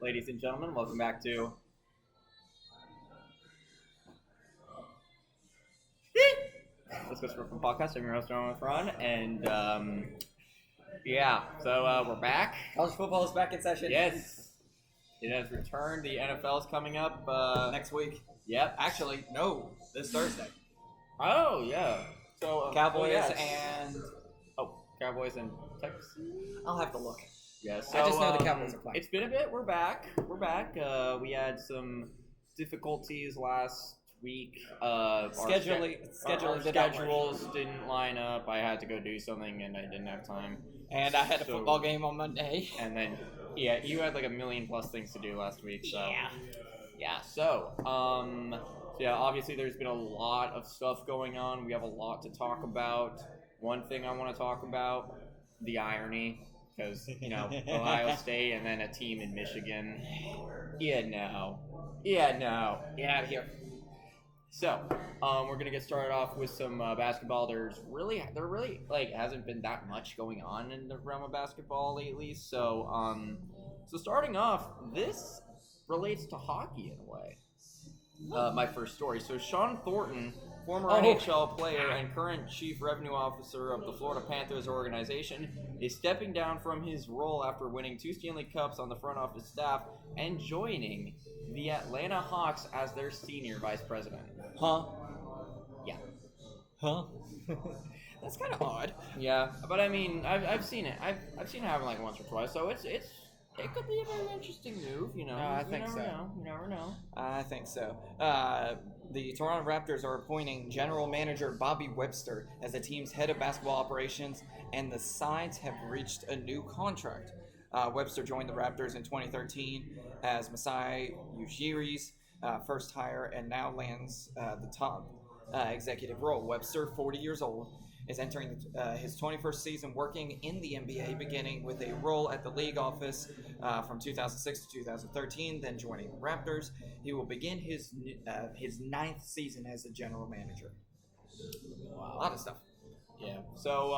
Ladies and gentlemen, welcome back to Let's Go Sportsball podcast. I'm your host, Norman Ron, and we're back. College football is back in session. Yes, it has returned. The NFL is coming up next week. Yep. Actually, no, this Thursday. Oh yeah. So Cowboys Cowboys and Texans. I'll have to look. Yeah, so, I just know the Cowboys are playing. It's been a bit. We're back. We had some difficulties last week. Scheduling schedules didn't line up. I had to go do something, and I didn't have time. And I had a football game on Monday. And then, you had like a million plus things to do last week. So Yeah. So, obviously there's been a lot of stuff going on. We have a lot to talk about. One thing I want to talk about, the irony. Because, Ohio State and then a team in Michigan. Get out of here. So, we're going to get started off with some basketball. There really hasn't been that much going on in the realm of basketball lately. So, starting off, this relates to hockey in a way. My first story. So, Sean Thornton, former NHL player and current chief revenue officer of the Florida Panthers organization, is stepping down from his role after winning 2 Stanley Cups on the front office staff and joining the Atlanta Hawks as their senior vice president. Huh? Yeah. Huh? That's kind of odd. Yeah, but I mean, I've seen it. I've seen it happen like once or twice, so it could be a very interesting move, I think so. You never know. I think so. The Toronto Raptors are appointing general manager Bobby Webster as the team's head of basketball operations, and the sides have reached a new contract. Webster joined the Raptors in 2013 as Masai Ujiri's first hire, and now lands the top executive role. Webster, 40 years old, is entering his 21st season working in the NBA, beginning with a role at the league office from 2006 to 2013, then joining the Raptors. He will begin his 9th season as a general manager. Wow. A lot of stuff. Yeah. So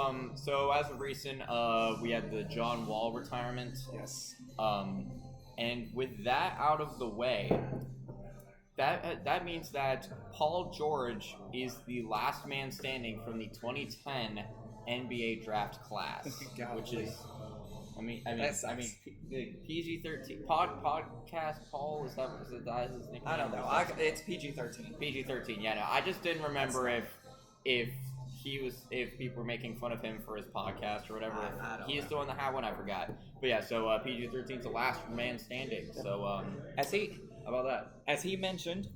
as of recent, we had the John Wall retirement. Yes. And with that out of the way, that means that Paul George is the last man standing from the 2010 NBA draft class, which is, PG-13 podcast. Paul, is that his nickname? I don't know. It's PG-13. PG-13. Yeah, no. I just didn't remember if people were making fun of him for his podcast or whatever. He is still in the hat one. I forgot. But yeah, so PG-13 is the last man standing. So how about that? As he mentioned,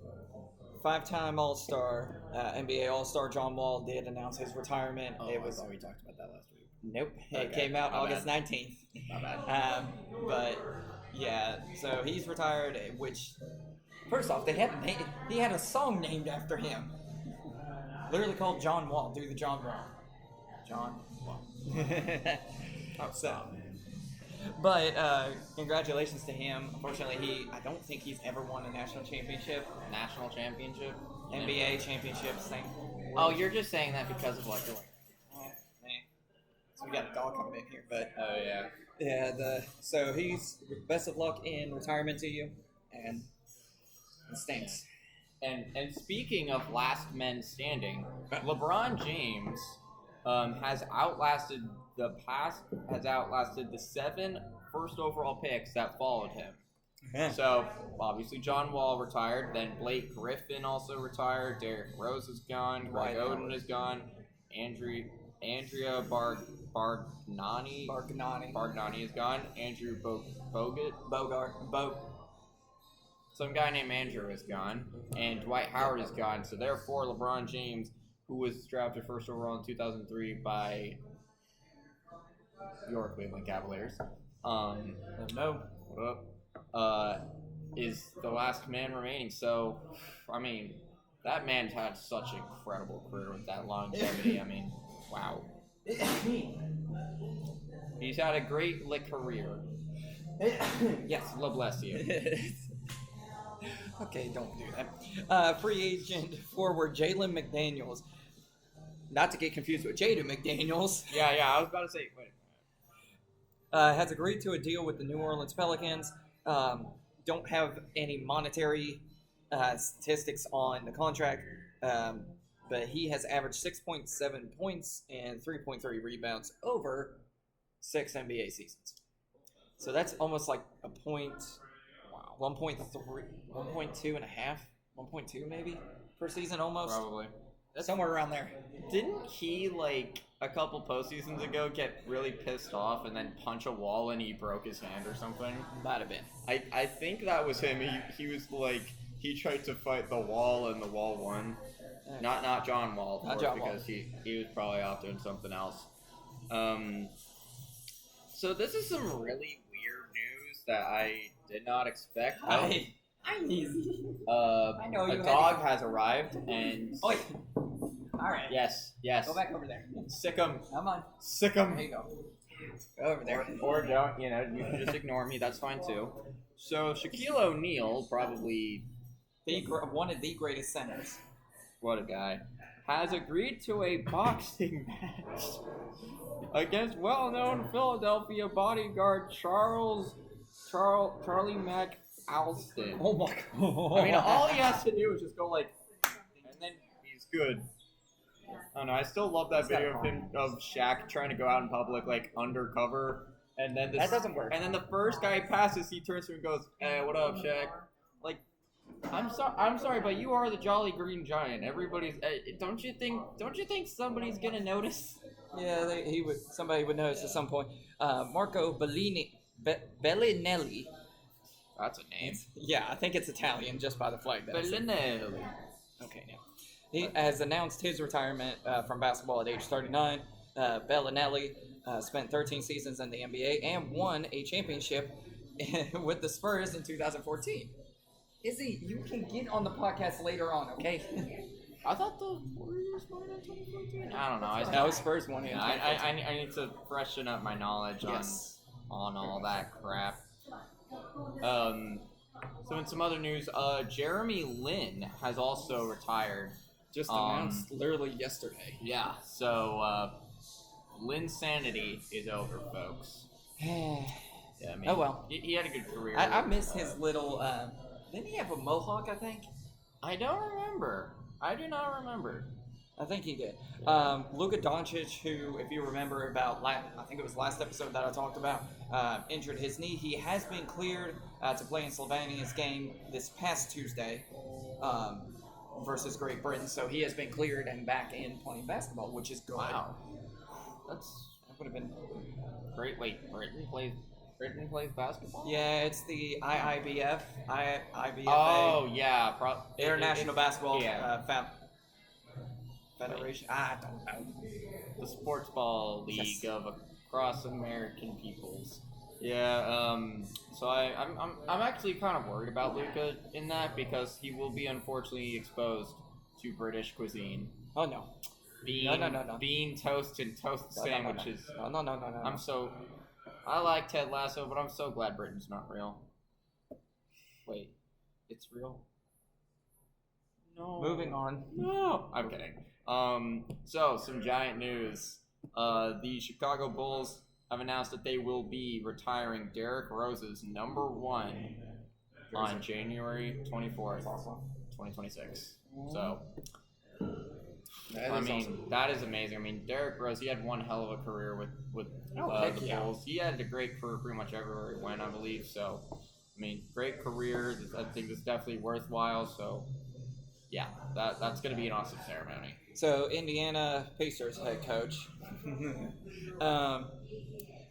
5-time All-Star, NBA All-Star John Wall did announce his retirement. I thought we talked about that last week. Nope. It came out August 19th. My bad. But yeah, so he's retired. Which, first off, he had a song named after him, literally called John Wall. Do the John Wall. John Wall. But congratulations to him. Unfortunately, I don't think he's ever won a national championship. NBA championships thing. Oh, you're just saying that because of what you're like. So we got a dog coming in here, but yeah. So he's best of luck in retirement to you, and it stinks. And speaking of last men standing, LeBron James has outlasted the 7 first overall picks that followed him. Yeah. So obviously John Wall retired, then Blake Griffin also retired, Derrick Rose is gone, Greg Oden is gone, Andrea Bargnani is gone, Andrew Bogart. Some guy named Andrew is gone, and Dwight Howard is gone. So therefore, LeBron James, who was drafted first overall in 2003 by your Cleveland Cavaliers, is the last man remaining. So, I mean, that man's had such an incredible career with that longevity. I mean, wow. He's had a great career. Yes, God bless you. Okay, don't do that. Free agent forward Jalen McDaniels, not to get confused with Jaden McDaniels. Yeah, I was about to say, wait. Has agreed to a deal with the New Orleans Pelicans. Don't have any monetary statistics on the contract, but he has averaged 6.7 points and 3.3 rebounds over 6 NBA seasons. So that's almost like a point, 1.3, 1.2 and a half, 1.2 maybe per season almost. Probably. Somewhere around there. Didn't he, like, a couple postseasons ago get really pissed off and then punch a wall and he broke his hand or something? Might have been. I think that was him. He was like, he tried to fight the wall and the wall won. Not John Wall, of course, because he was probably out doing something else. So this is some really weird news that I did not expect. I'm easy. I know a dog has arrived and... Oi! Alright. Yes. Go back over there. Sick him. Come on. Sick him. There you go. Go over there. Or don't, you can just ignore me. That's fine too. So Shaquille O'Neal, probably one of the greatest centers. What a guy. Has agreed to a boxing match against well-known Philadelphia bodyguard Charlie McAlston. Oh my god. I mean, all he has to do is just go like, and then he's good. I don't know. I still love that video of Shaq trying to go out in public like undercover, and then that doesn't work. And then the first guy he passes, he turns to him and goes, "Hey, what up, Shaq?" Like, I'm sorry, but you are the Jolly Green Giant. Everybody's. Don't you think somebody's gonna notice? Yeah, somebody would notice at some point. Marco Bellinelli. That's a name. Yeah, I think it's Italian just by the flag. Bellinelli. Okay, now. He has announced his retirement from basketball at age 39. Bellinelli spent 13 seasons in the NBA and won a championship with the Spurs in 2014. Izzy, you can get on the podcast later on, okay? I thought the Warriors won in 2014. I don't know. No, Spurs won in 2014. I need to freshen up my knowledge on all that crap. So in some other news, Jeremy Lin has also retired. Just announced literally yesterday. Yeah, so Lin's sanity is over, folks. Yeah, I mean, oh well. He had a good career. I miss his little. Didn't he have a mohawk? I think. I don't remember. I do not remember. I think he did. Luka Doncic, who, if you remember, I think it was last episode that I talked about, injured his knee. He has been cleared to play in Slovenia's game this past Tuesday versus Great Britain. So he has been cleared and back in playing basketball, which is good. Wow. That would have been great. Wait, Britain plays basketball? Yeah, it's the IIBF. IBFA. Oh, yeah. International Basketball Federation. I don't know. The Sportsball League of across American peoples. Yeah. So I'm actually kind of worried about Luka in that because he will be unfortunately exposed to British cuisine. Oh no. No. Bean toast and toast sandwiches. No. I like Ted Lasso, but I'm so glad Britain's not real. Wait, it's real? No. Moving on. No. I'm kidding. So some giant news. The Chicago Bulls have announced that they will be retiring Derrick Rose's number 1 on January 24th, 2026. So, that is amazing. I mean, Derrick Rose, he had one hell of a career with the Bulls. He had a great career pretty much everywhere he went, I believe. So, I mean, great career. I think it's definitely worthwhile. So, yeah, that's going to be an awesome ceremony. So, Indiana Pacers head coach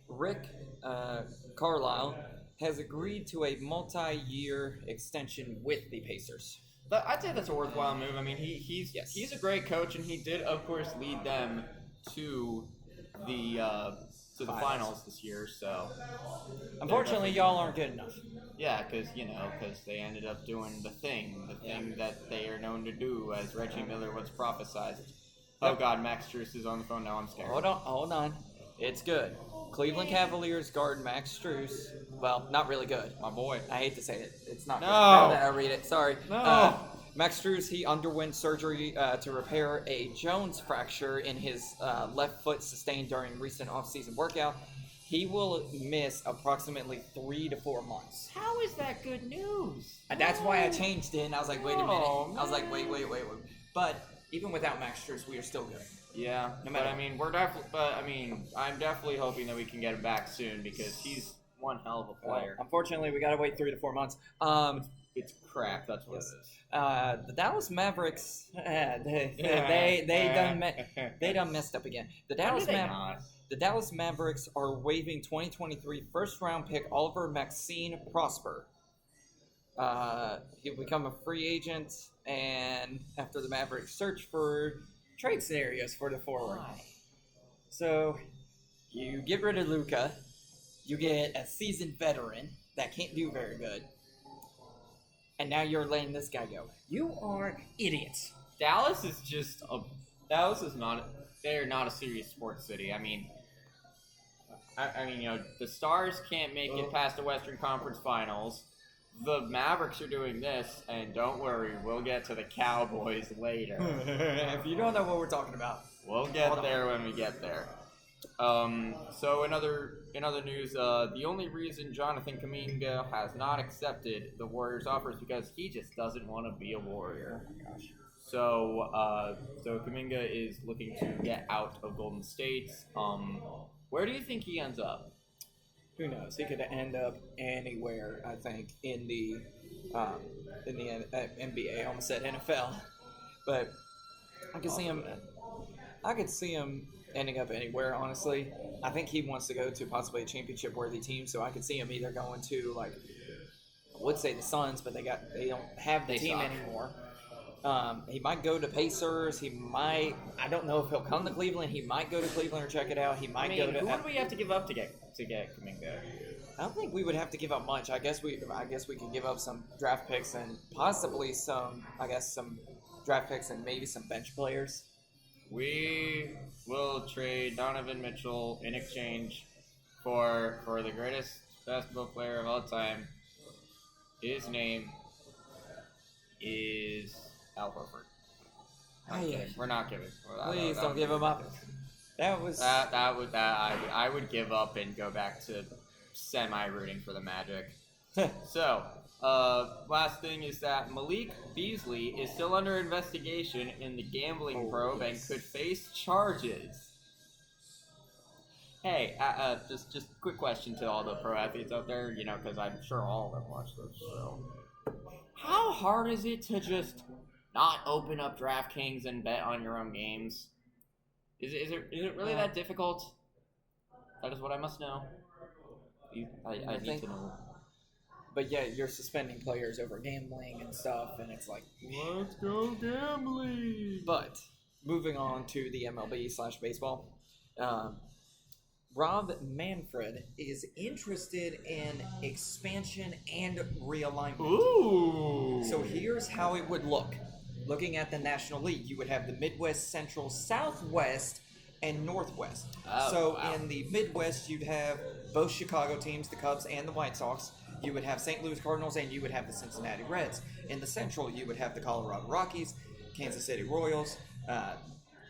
Rick Carlisle has agreed to a multi-year extension with the Pacers. I'd say that's a worthwhile move. I mean, he's a great coach, and he did, of course, lead them to the finals this year. So, unfortunately, y'all aren't good enough. Yeah, because they ended up doing the thing that they are known to do, as Reggie Miller once prophesied. Oh God, Max Strus is on the phone now. I'm scared. Hold on. It's good. Cleveland Cavaliers guard Max Strus. Well, not really good. My boy. I hate to say it. It's not no. good. Now that I read it. Sorry. No. Max Strus, he underwent surgery to repair a Jones fracture in his left foot sustained during recent off-season workout. He will miss approximately 3 to 4 months. How is that good news? And that's why I changed it. And I was like, wait a minute. Oh, I was like, wait. But even without Max Strus, we are still good. Yeah, No but matter. I mean, we're definitely. But I mean, I'm definitely hoping that we can get him back soon because he's one hell of a player. Unfortunately, we got to wait 3 to 4 months. It's crap. That's what Yes. it is. The Dallas Mavericks, they done messed up again. The Dallas Mavericks are waiving 2023 first-round pick Oliver Maxine Prosper. He'll become a free agent, and after the Mavericks search for trade scenarios for the forward. Why? So, you get rid of Luka, you get a seasoned veteran that can't do very good, and now you're letting this guy go. You are idiots. Dallas is not. They're not a serious sports city. I mean, the Stars can't make it past the Western Conference Finals. The Mavericks are doing this, and don't worry, we'll get to the Cowboys later. If you don't know what we're talking about, We'll get there when we get there. So in other news, the only reason Jonathan Kuminga has not accepted the Warriors' offer is because he just doesn't want to be a Warrior. Oh my gosh. So Kuminga is looking to get out of Golden State. Where do you think he ends up? Who knows? He could end up anywhere. I think in the NBA. I almost said NFL, but I could see him. I could see him ending up anywhere. Honestly, I think he wants to go to possibly a championship-worthy team. So I could see him either going to I would say the Suns, but they don't have the team anymore. He might go to Pacers. He might. I don't know if he'll come to Cleveland. He might go to Cleveland or check it out. He might go to. Who do we have to give up to get Kuminga? I don't think we would have to give up much. I guess we could give up some draft picks and possibly some draft picks and maybe some bench players. We will trade Donovan Mitchell in exchange for the greatest basketball player of all time. His name is Al Horford. We're not giving. Please don't give him up. That was I would give up and go back to semi-rooting for the Magic. So, last thing is that Malik Beasley is still under investigation in the gambling probe and could face charges. Hey, just quick question to all the pro athletes out there, because I'm sure all of them watch this show. How hard is it to just not open up DraftKings and bet on your own games? Is it really that difficult? That is what I must know. I need to know. But yeah, you're suspending players over gambling and stuff, and it's like, let's go gambling. But moving on to the MLB/baseball, Rob Manfred is interested in expansion and realignment. Ooh. So here's how it would look. Looking at the National League, you would have the Midwest, Central, Southwest, and Northwest. In the Midwest, you'd have both Chicago teams, the Cubs and the White Sox. You would have St. Louis Cardinals, and you would have the Cincinnati Reds. In the Central, you would have the Colorado Rockies, Kansas City Royals,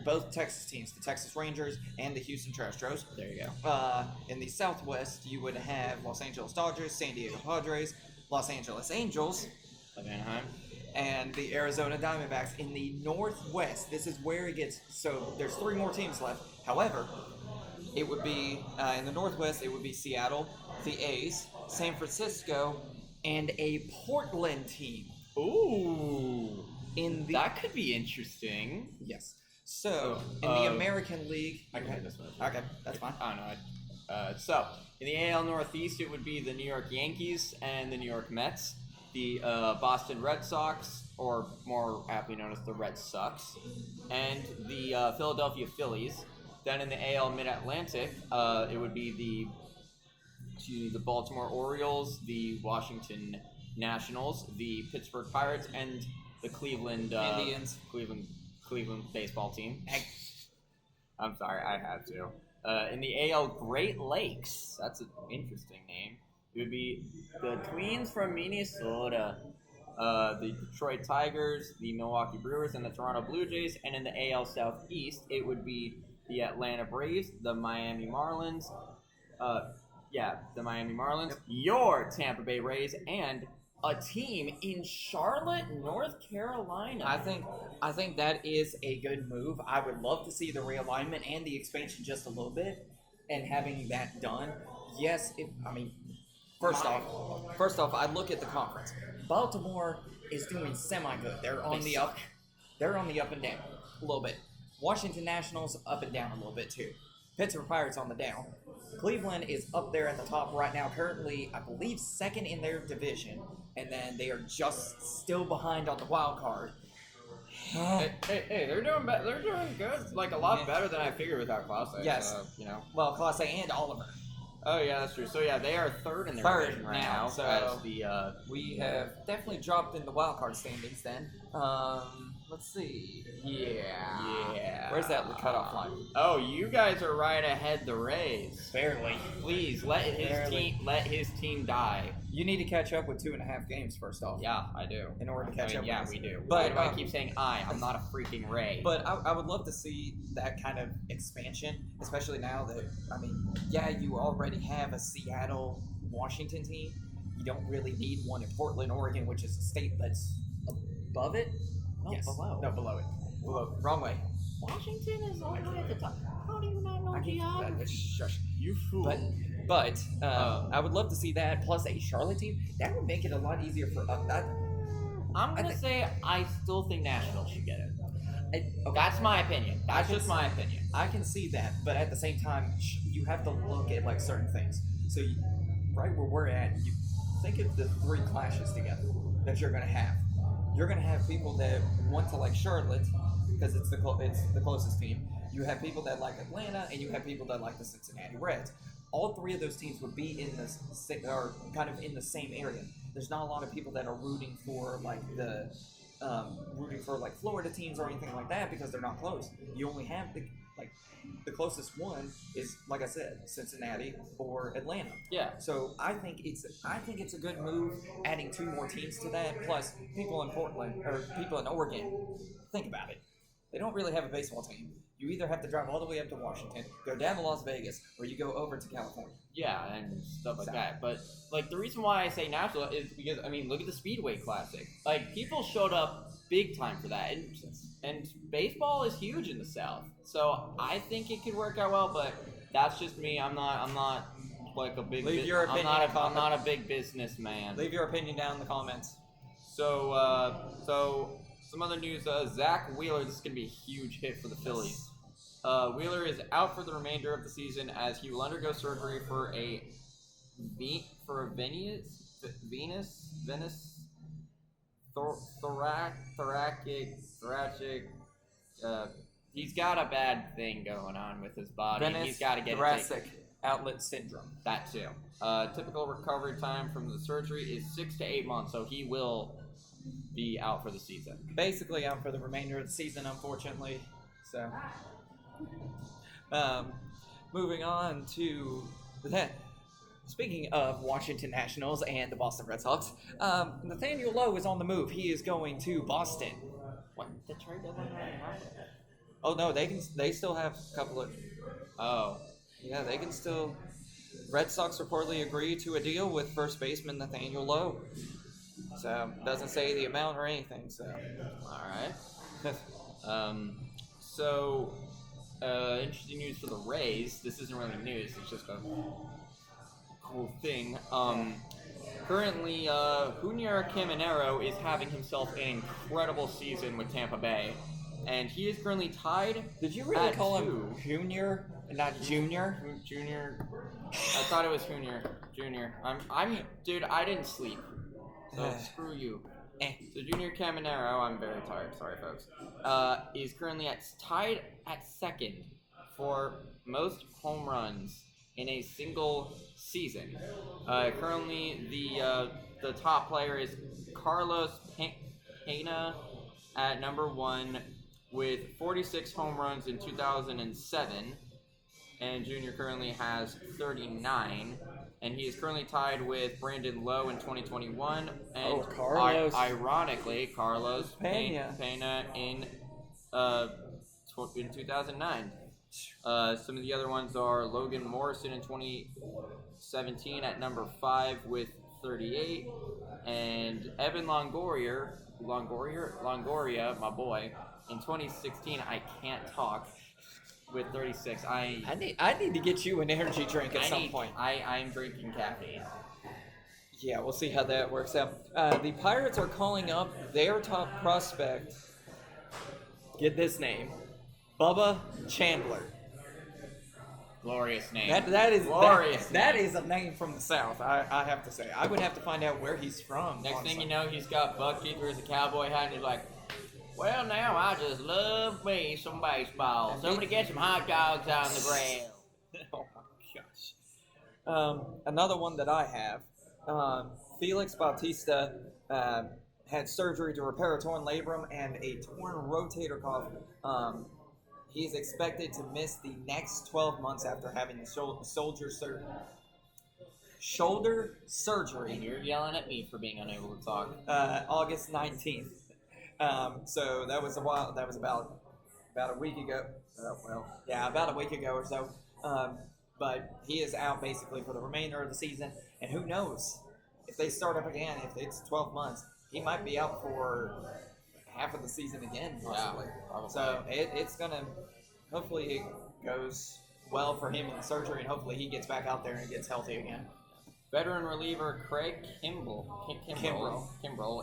both Texas teams, the Texas Rangers and the Houston Astros. There you go. In the Southwest, you would have Los Angeles Dodgers, San Diego Padres, Los Angeles Angels, of Anaheim, and the Arizona Diamondbacks. In the Northwest, this is where it gets. So there's 3 more teams left. However, it would be in the Northwest. It would be Seattle, the A's, San Francisco, and a Portland team. Ooh. That could be interesting. Yes. So, in the American League... I can hit this one. Okay, that's fine. I don't know. So, in the AL Northeast, it would be the New York Yankees and the New York Mets, the Boston Red Sox, or more aptly known as the Red Sox, and the Philadelphia Phillies. Then in the AL Mid-Atlantic, it would be the Baltimore Orioles, the Washington Nationals, the Pittsburgh Pirates, and the Cleveland Indians. Cleveland baseball team. I'm sorry, I had to. In the AL Great Lakes, that's an interesting name. It would be the Twins from Minnesota, the Detroit Tigers, the Milwaukee Brewers, and the Toronto Blue Jays. And in the AL Southeast, it would be the Atlanta Braves, the Miami Marlins, the Miami Marlins, your Tampa Bay Rays, and a team in Charlotte, North Carolina. I think that is a good move. I would love to see the realignment and the expansion just a little bit, and having that done. Yes, first off, I look at the conference. Baltimore is doing semi-good. They're on the up and down a little bit. Washington Nationals up and down a little bit too. Pittsburgh Pirates on the down. Cleveland is up there at the top right now, currently, I believe, second in their division, and then they are just still behind on the wild card. Hey, they're doing They're doing good, like a lot better than I figured without Clase. Yes, Well, Clase and Oliver. Oh yeah, that's true. So yeah, they are third in their division right now. So we have definitely dropped in the wild card standings. Then let's see. Yeah. Where's that cutoff line? Oh, you guys are right ahead the Rays. Barely. Please let his team die. You need to catch up with 2.5 games first off. Yeah, I do. In order to catch up. Yeah, with we do. But why do I keep saying I'm not a freaking Ray. But I would love to see that kind of expansion, especially now that you already have a Seattle, Washington team. You don't really need one in Portland, Oregon, which is a state that's above it. No, yes. below. No, below it. Wrong way. Washington is all the way at the top. How do you not know geography? Shush. You fool. But I would love to see that, plus a Charlotte team. That would make it a lot easier for us. I'm going to say I still think Nashville should get it. Okay. That's my opinion. That's just my opinion. I can see that, but at the same time, you have to look at like certain things. So, right where we're at, you think of the 3 clashes together that you're going to have. You're going to have people that want to like Charlotte because it's the closest team. You have people that like Atlanta, and you have people that like the Cincinnati Reds. All 3 of those teams would be in this or kind of in the same area. There's not a lot of people that are rooting for like Florida teams or anything like that because they're not close. You only have the closest one is, like I said, Cincinnati or Atlanta. Yeah. So I think it's a good move adding 2 more teams to that. Plus, people in Portland or people in Oregon, think about it. They don't really have a baseball team. You either have to drive all the way up to Washington, go down to Las Vegas, or you go over to California. Yeah, and stuff like that. But like the reason why I say Nashville is because look at the Speedway Classic. Like people showed up big time for that, and baseball is huge in the South. So I think it could work out well. But that's just me. I'm not like a big. I'm not a big businessman. Leave your opinion down in the comments. So some other news. Zach Wheeler. This is gonna be a huge hit for the Phillies. Wheeler is out for the remainder of the season as he will undergo surgery for a thoracic. He's got a bad thing going on with his body. He's got to get thoracic outlet syndrome. That too. Typical recovery time from the surgery is 6 to 8 months, so he will be out for the season. Basically out for the remainder of the season, unfortunately. So, moving on to that. Speaking of Washington Nationals and the Boston Red Sox, Nathaniel Lowe is on the move. He is going to Boston. What? The trade deadline already happened? Oh no, they still have a couple of. Oh. Yeah, they can still. Red Sox reportedly agreed to a deal with first baseman Nathaniel Lowe. So doesn't say the amount or anything. So. All right. Interesting news for the Rays. This isn't really news. It's just a cool thing. Currently, Junior Caminero is having himself an incredible season with Tampa Bay, and he is currently tied. Did you really call him Junior, not Junior? Junior. I thought it was Junior. Dude. I didn't sleep, so screw you. So Junior Caminero, I'm very tired. Sorry, folks. Is currently tied at second for most home runs in a single season. Currently, the top player is Carlos Pena at number 1 with 46 home runs in 2007, and Junior currently has 39. And he is currently tied with Brandon Lowe in 2021, and ironically, Carlos Pena in 2009. Some of the other ones are Logan Morrison in 2017 at number 5 with 38, and Evan Longoria, my boy, in 2016. I can't talk with 36. I need to get you an energy drink at some point. I'm drinking caffeine. Yeah, we'll see how that works out. The Pirates are calling up their top prospect. Get this name, Bubba Chandler. Glorious name. That is glorious. That is a name from the South. I have to say. I would have to find out where he's from. Next thing you know, he's got Bucky wears a cowboy hat, and he's like, "Well, now I just love me some baseball. Somebody get some hot dogs on the grill." Oh my gosh. Another one that I have. Felix Bautista had surgery to repair a torn labrum and a torn rotator cuff. He's expected to miss the next 12 months after having the shoulder surgery. And you're yelling at me for being unable to talk. August 19th. So that was about a week ago. About a week ago or so. But he is out basically for the remainder of the season. And who knows? If they start up again, if it's 12 months, he might be out for half of the season again, possibly. Yeah, so it's going to, hopefully it goes well for him in the surgery, and hopefully he gets back out there and gets healthy again. Veteran reliever Craig Kimbrell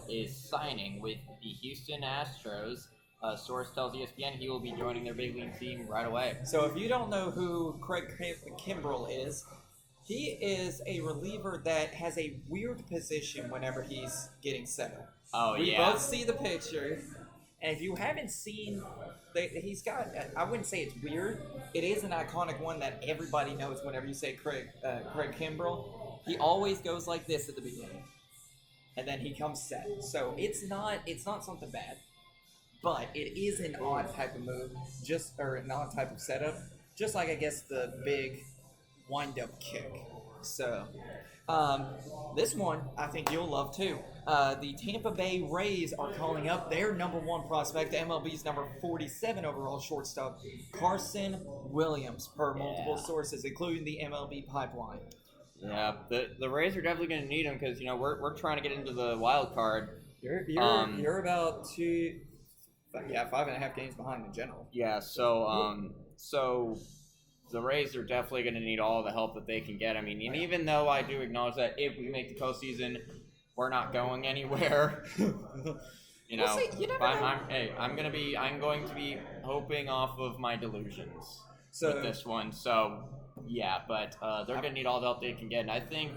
is signing with the Houston Astros. A source tells ESPN he will be joining their big league team right away. So if you don't know who Craig Kimbrell is, he is a reliever that has a weird position whenever he's getting set up. Oh, we yeah. both see the picture, and if you haven't seen, he's got, I wouldn't say it's weird. It is an iconic one that everybody knows whenever you say Craig Kimbrell. He always goes like this at the beginning, and then he comes set. So it's not something bad, but it is an odd type of move, or an odd type of setup, just like I guess the big wind-up kick. So this one I think you'll love too. The Tampa Bay Rays are calling up their number 1 prospect, MLB's number 47 overall shortstop, Carson Williams, per multiple sources, including the MLB pipeline. Yeah, the Rays are definitely going to need him because we're trying to get into the wild card. You're about 5.5 games behind in general. Yeah, so the Rays are definitely going to need all the help that they can get. I mean, and even though I do acknowledge that if we make the postseason, we're not going anywhere. We'll see. You never know. I'm going to be hoping off of my delusions with this one. So yeah, but they're going to need all the help they can get, and I think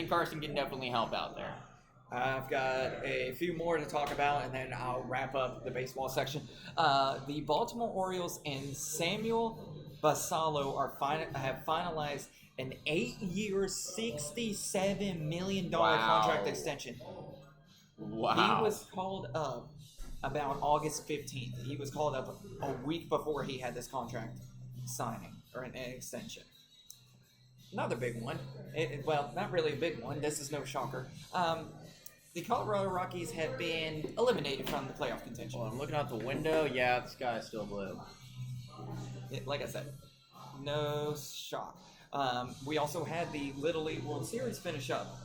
Carson can definitely help out there. I've got a few more to talk about, and then I'll wrap up the baseball section. The Baltimore Orioles and Samuel Basallo have finalized an 8-year, $67 million contract extension. Wow. He was called up about August 15th. He was called up a week before he had this contract signing, or an extension. Another big one. Well, not really a big one. This is no shocker. The Colorado Rockies have been eliminated from the playoff contention. Well, I'm looking out the window. Yeah, the sky's still blue. Like I said, no shock. We also had the Little League World Series finish up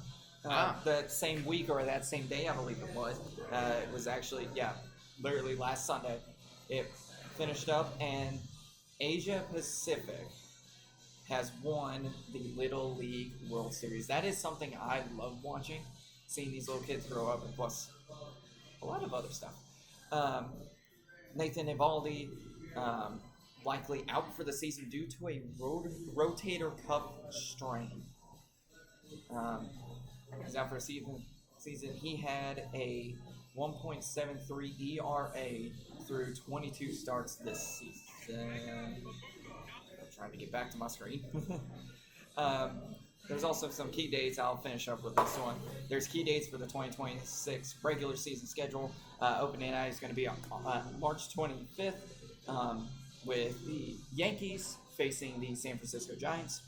that same week, or that same day, I believe it was. It was actually, literally last Sunday. It finished up, and Asia Pacific has won the Little League World Series. That is something I love watching, seeing these little kids grow up, and plus a lot of other stuff. Nathan Eovaldi, likely out for the season due to a rotator cuff strain. He's out for a season. He had a 1.73 ERA through 22 starts this season. I'm trying to get back to my screen. There's also some key dates. I'll finish up with this one. There's key dates for the 2026 regular season schedule. Opening night is going to be on March 25th with the Yankees facing the San Francisco Giants.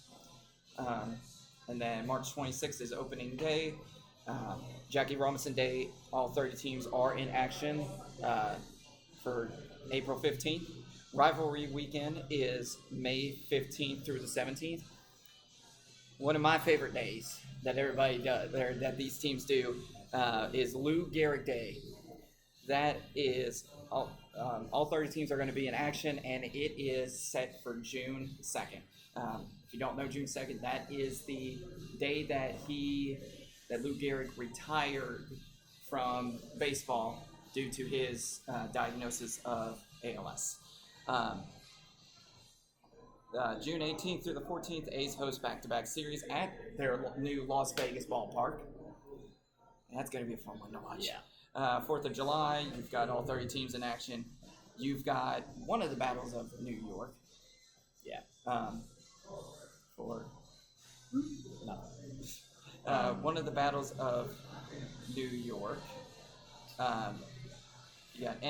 And then March 26th is opening day. Jackie Robinson Day. All 30 teams are in action for April 15th. Rivalry weekend is May 15th through the 17th. One of my favorite days that everybody does, that these teams do, is Lou Gehrig Day. That is all 30 teams are going to be in action, and it is set for June 2nd. If you don't know June 2nd, that is the day that Lou Gehrig retired from baseball due to his diagnosis of ALS. June 18th through the 14th, A's host back-to-back series at their new Las Vegas ballpark. And that's going to be a fun one to watch. Yeah. 4th of July, you've got all 30 teams in action. You've got one of the battles of New York. Yeah. One of the battles of New York. You got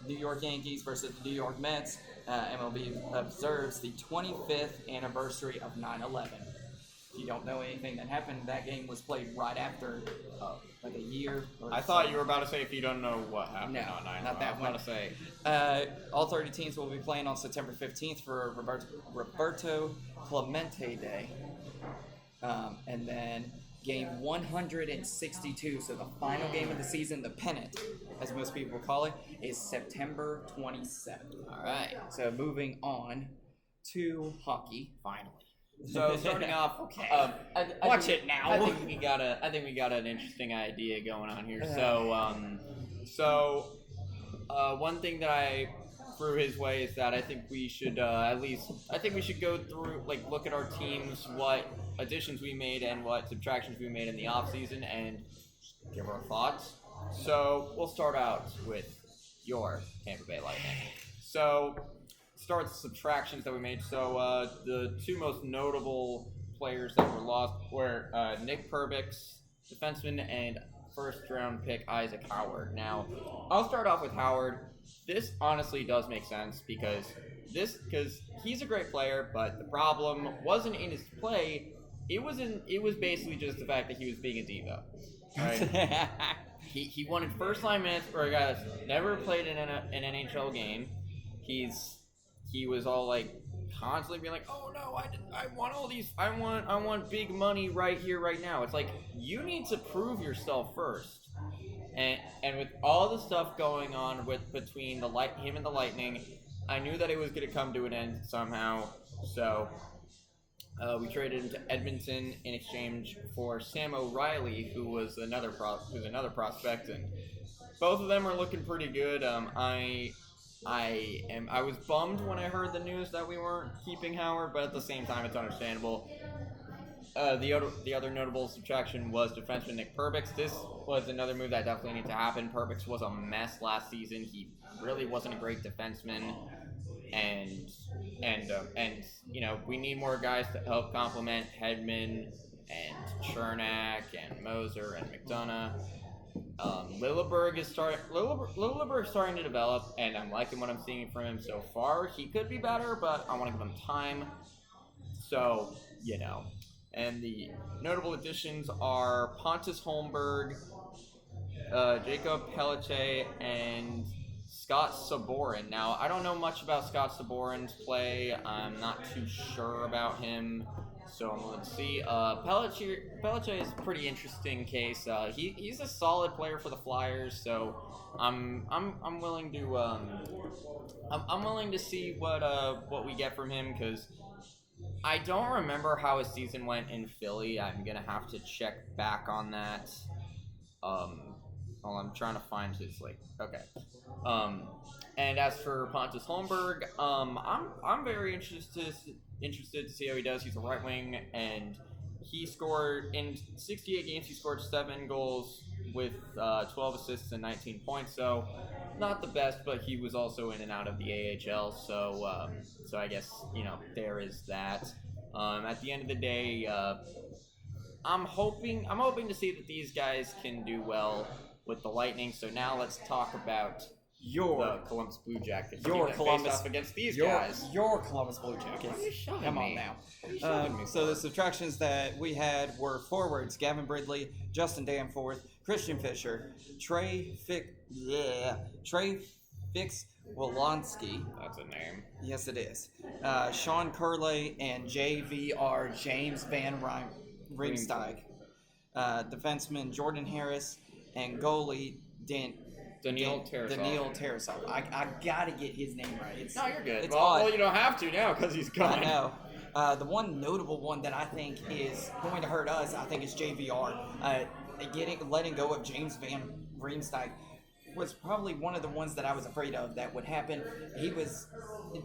New York Yankees versus the New York Mets. MLB observes the 25th anniversary of 9/11. If you don't know anything that happened, that game was played right after, like a year. I thought you were about to say if you don't know what happened. No, on 9/11. not that I was one. about to say. All 30 teams will be playing on September 15th for Roberto Clemente Day. And then game 162, so the final game of the season, the pennant, as most people call it, is September 27th. All right. So moving on to hockey. Finally. So starting off, okay. Watch it now. I think we got an interesting idea going on here. One thing that I threw his way is that I think we should go through, like, look at our teams, what additions we made and what subtractions we made in the off season, and give our thoughts. So we'll start out with your Tampa Bay Lightning. So start with subtractions that we made. So the two most notable players that were lost were Nick Perbix, defenseman, and first-round pick Isaac Howard. Now, I'll start off with Howard. This honestly does make sense because he's a great player, but the problem wasn't in his play. It was basically just the fact that he was being a diva. Right? He wanted first-line minutes for a guy that's never played in an NHL game. He was all like constantly being like, "Oh no, I want all these, I want big money right here, right now." It's like, you need to prove yourself first. And with all the stuff going on between him and the Lightning, I knew that it was going to come to an end somehow. So we traded him to Edmonton in exchange for Sam O'Reilly, who was another prospect, and both of them are looking pretty good. I was bummed when I heard the news that we weren't keeping Howard, but at the same time, it's understandable. The other notable subtraction was defenseman Nick Perbix. This was another move that definitely needed to happen. Perbix was a mess last season. He really wasn't a great defenseman, and you know, we need more guys to help complement Hedman and Chernak and Moser and McDonough. Lilleberg's starting to develop, and I'm liking what I'm seeing from him so far. He could be better, but I want to give him time. So, you know. And the notable additions are Pontus Holmberg, Jacob Pelletier, and Scott Saborin. Now, I don't know much about Scott Saborin's play. I'm not too sure about him. So let's see. Pelletier is a pretty interesting case. He's a solid player for the Flyers. So I'm willing to see what we get from him, because I don't remember how his season went in Philly. I'm gonna have to check back on that. I'm trying to find his okay. And as for Pontus Holmberg, I'm very interested to see how he does. He's a right wing, and he scored in 68 games. He scored 7 goals with 12 assists and 19 points. So not the best, but he was also in and out of the AHL. So I guess, you know, there is that. At the end of the day, I'm hoping to see that these guys can do well with the Lightning. So now let's talk about the Columbus Blue Jackets. Your Columbus off against these guys. Your Columbus Blue Jackets. Come on now. So the subtractions that we had were forwards: Gavin Bridley, Justin Danforth, Christian Fisher, Trey Fix Wolonsky. That's a name. Yes, it is. Sean Curley and JVR James Van Riemsdyk. Defenseman Jordan Harris and goalie Daniil Tarasov. I gotta get his name right. No, you're good. It's well, you don't have to now because he's gone. I know. The one notable one that I think is going to hurt us, I think, is JVR. Letting go of James Van Riemsdyk was probably one of the ones that I was afraid of that would happen. He was,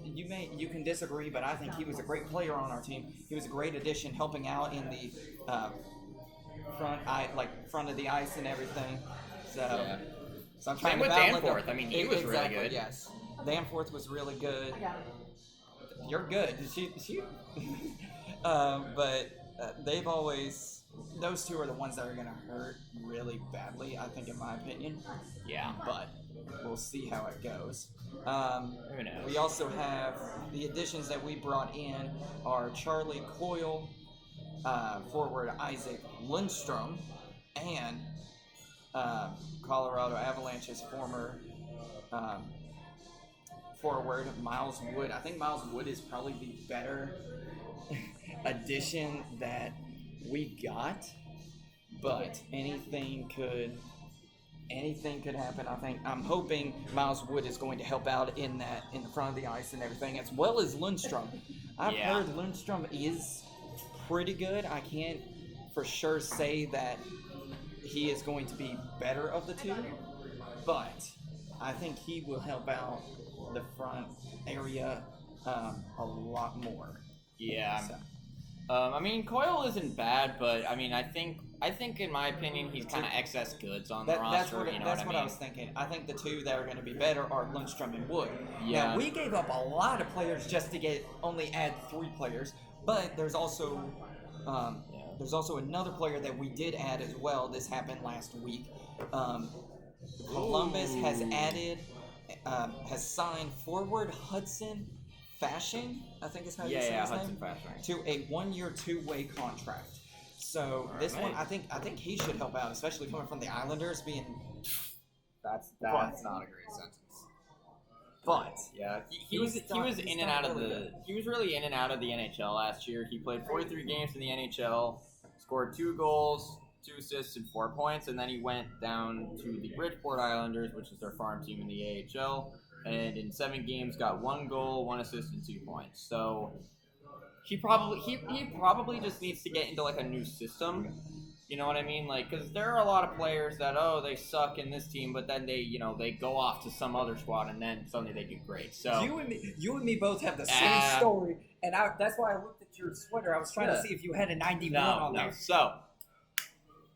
you can disagree, but I think he was a great player on our team. He was a great addition, helping out in the front of the ice and everything. So I'm trying Same to with Danforth. I mean, he was exactly, really good. Yes, Danforth was really good. You're good. But they've always. Those two are the ones that are going to hurt really badly, I think, in my opinion. Yeah. But we'll see how it goes. Who knows? We also have the additions that we brought in are Charlie Coyle, forward Isaac Lindstrom, and Colorado Avalanche's former forward Miles Wood. I think Miles Wood is probably the better addition that we got, but anything could happen. I'm hoping Miles Wood is going to help out in the front of the ice and everything, as well as Lindstrom. I've heard Lindstrom is pretty good. I can't for sure say that he is going to be better of the two, but I think he will help out the front area a lot more. Yeah. So. I mean, Coyle isn't bad, but I mean, I think in my opinion, he's kind of excess goods on the roster. That's what I was thinking. I think the two that are going to be better are Lundstrom and Wood. Yeah. Now, we gave up a lot of players just to only add 3 players, but there's also another player that we did add as well. This happened last week. Columbus has signed forward Hudson Fashing, I think is how you say his name, to a 1-year, 2-way contract. So this one, I think he should help out, especially coming from the Islanders. That's not a great sentence. But yeah, he was in and out of he was really in and out of the NHL last year. He played 43 games in the NHL, scored 2 goals, 2 assists, and 4 points, and then he went down to the Bridgeport Islanders, which is their farm team in the AHL. And in 7 games, got 1 goal, 1 assist, and 2 points. So he probably just needs to get into like a new system. You know what I mean? Like, because there are a lot of players that they suck in this team, but then they go off to some other squad, and then suddenly they do great. So you and me both have the same story, and that's why I looked at your sweater. I was trying to see if you had a 91 on there. So.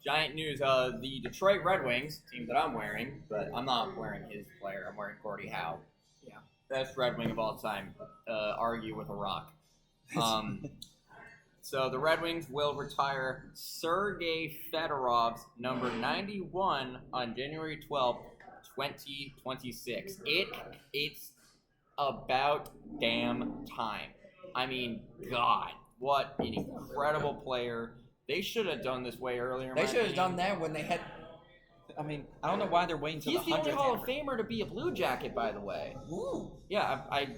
Giant news, the Detroit Red Wings, team that I'm wearing, but I'm not wearing his player, I'm wearing Gordie Howe. Yeah. Best Red Wing of all time. Argue with a rock. So the Red Wings will retire Sergei Fedorov's number 91 on January 12th, 2026. It's about damn time. I mean, God, what an incredible player. They should have done this way earlier. They should have done that when they had. I mean, I don't know why they're waiting till He's the only 100th Hall of Famer to be a Blue Jacket, by the way. Ooh. Yeah, I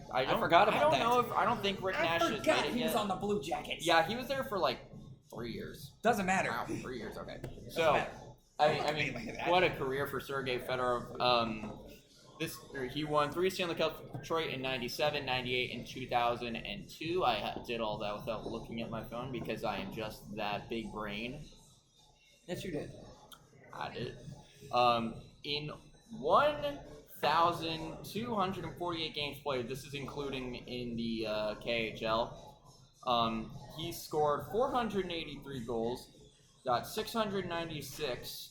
forgot about that. I don't think Rick Nash has made it yet. He was on the Blue Jackets. Yeah, he was there for like 3 years. Doesn't matter. Wow, 3 years. Okay. So, I mean, what a career for Sergei Fedorov. He won 3 Stanley Cups with Detroit in 97, 98, and 2002. I did all that without looking at my phone because I am just that big brain. Yes, you did. I did. In 1,248 games played, this is including in the KHL, he scored 483 goals, got 696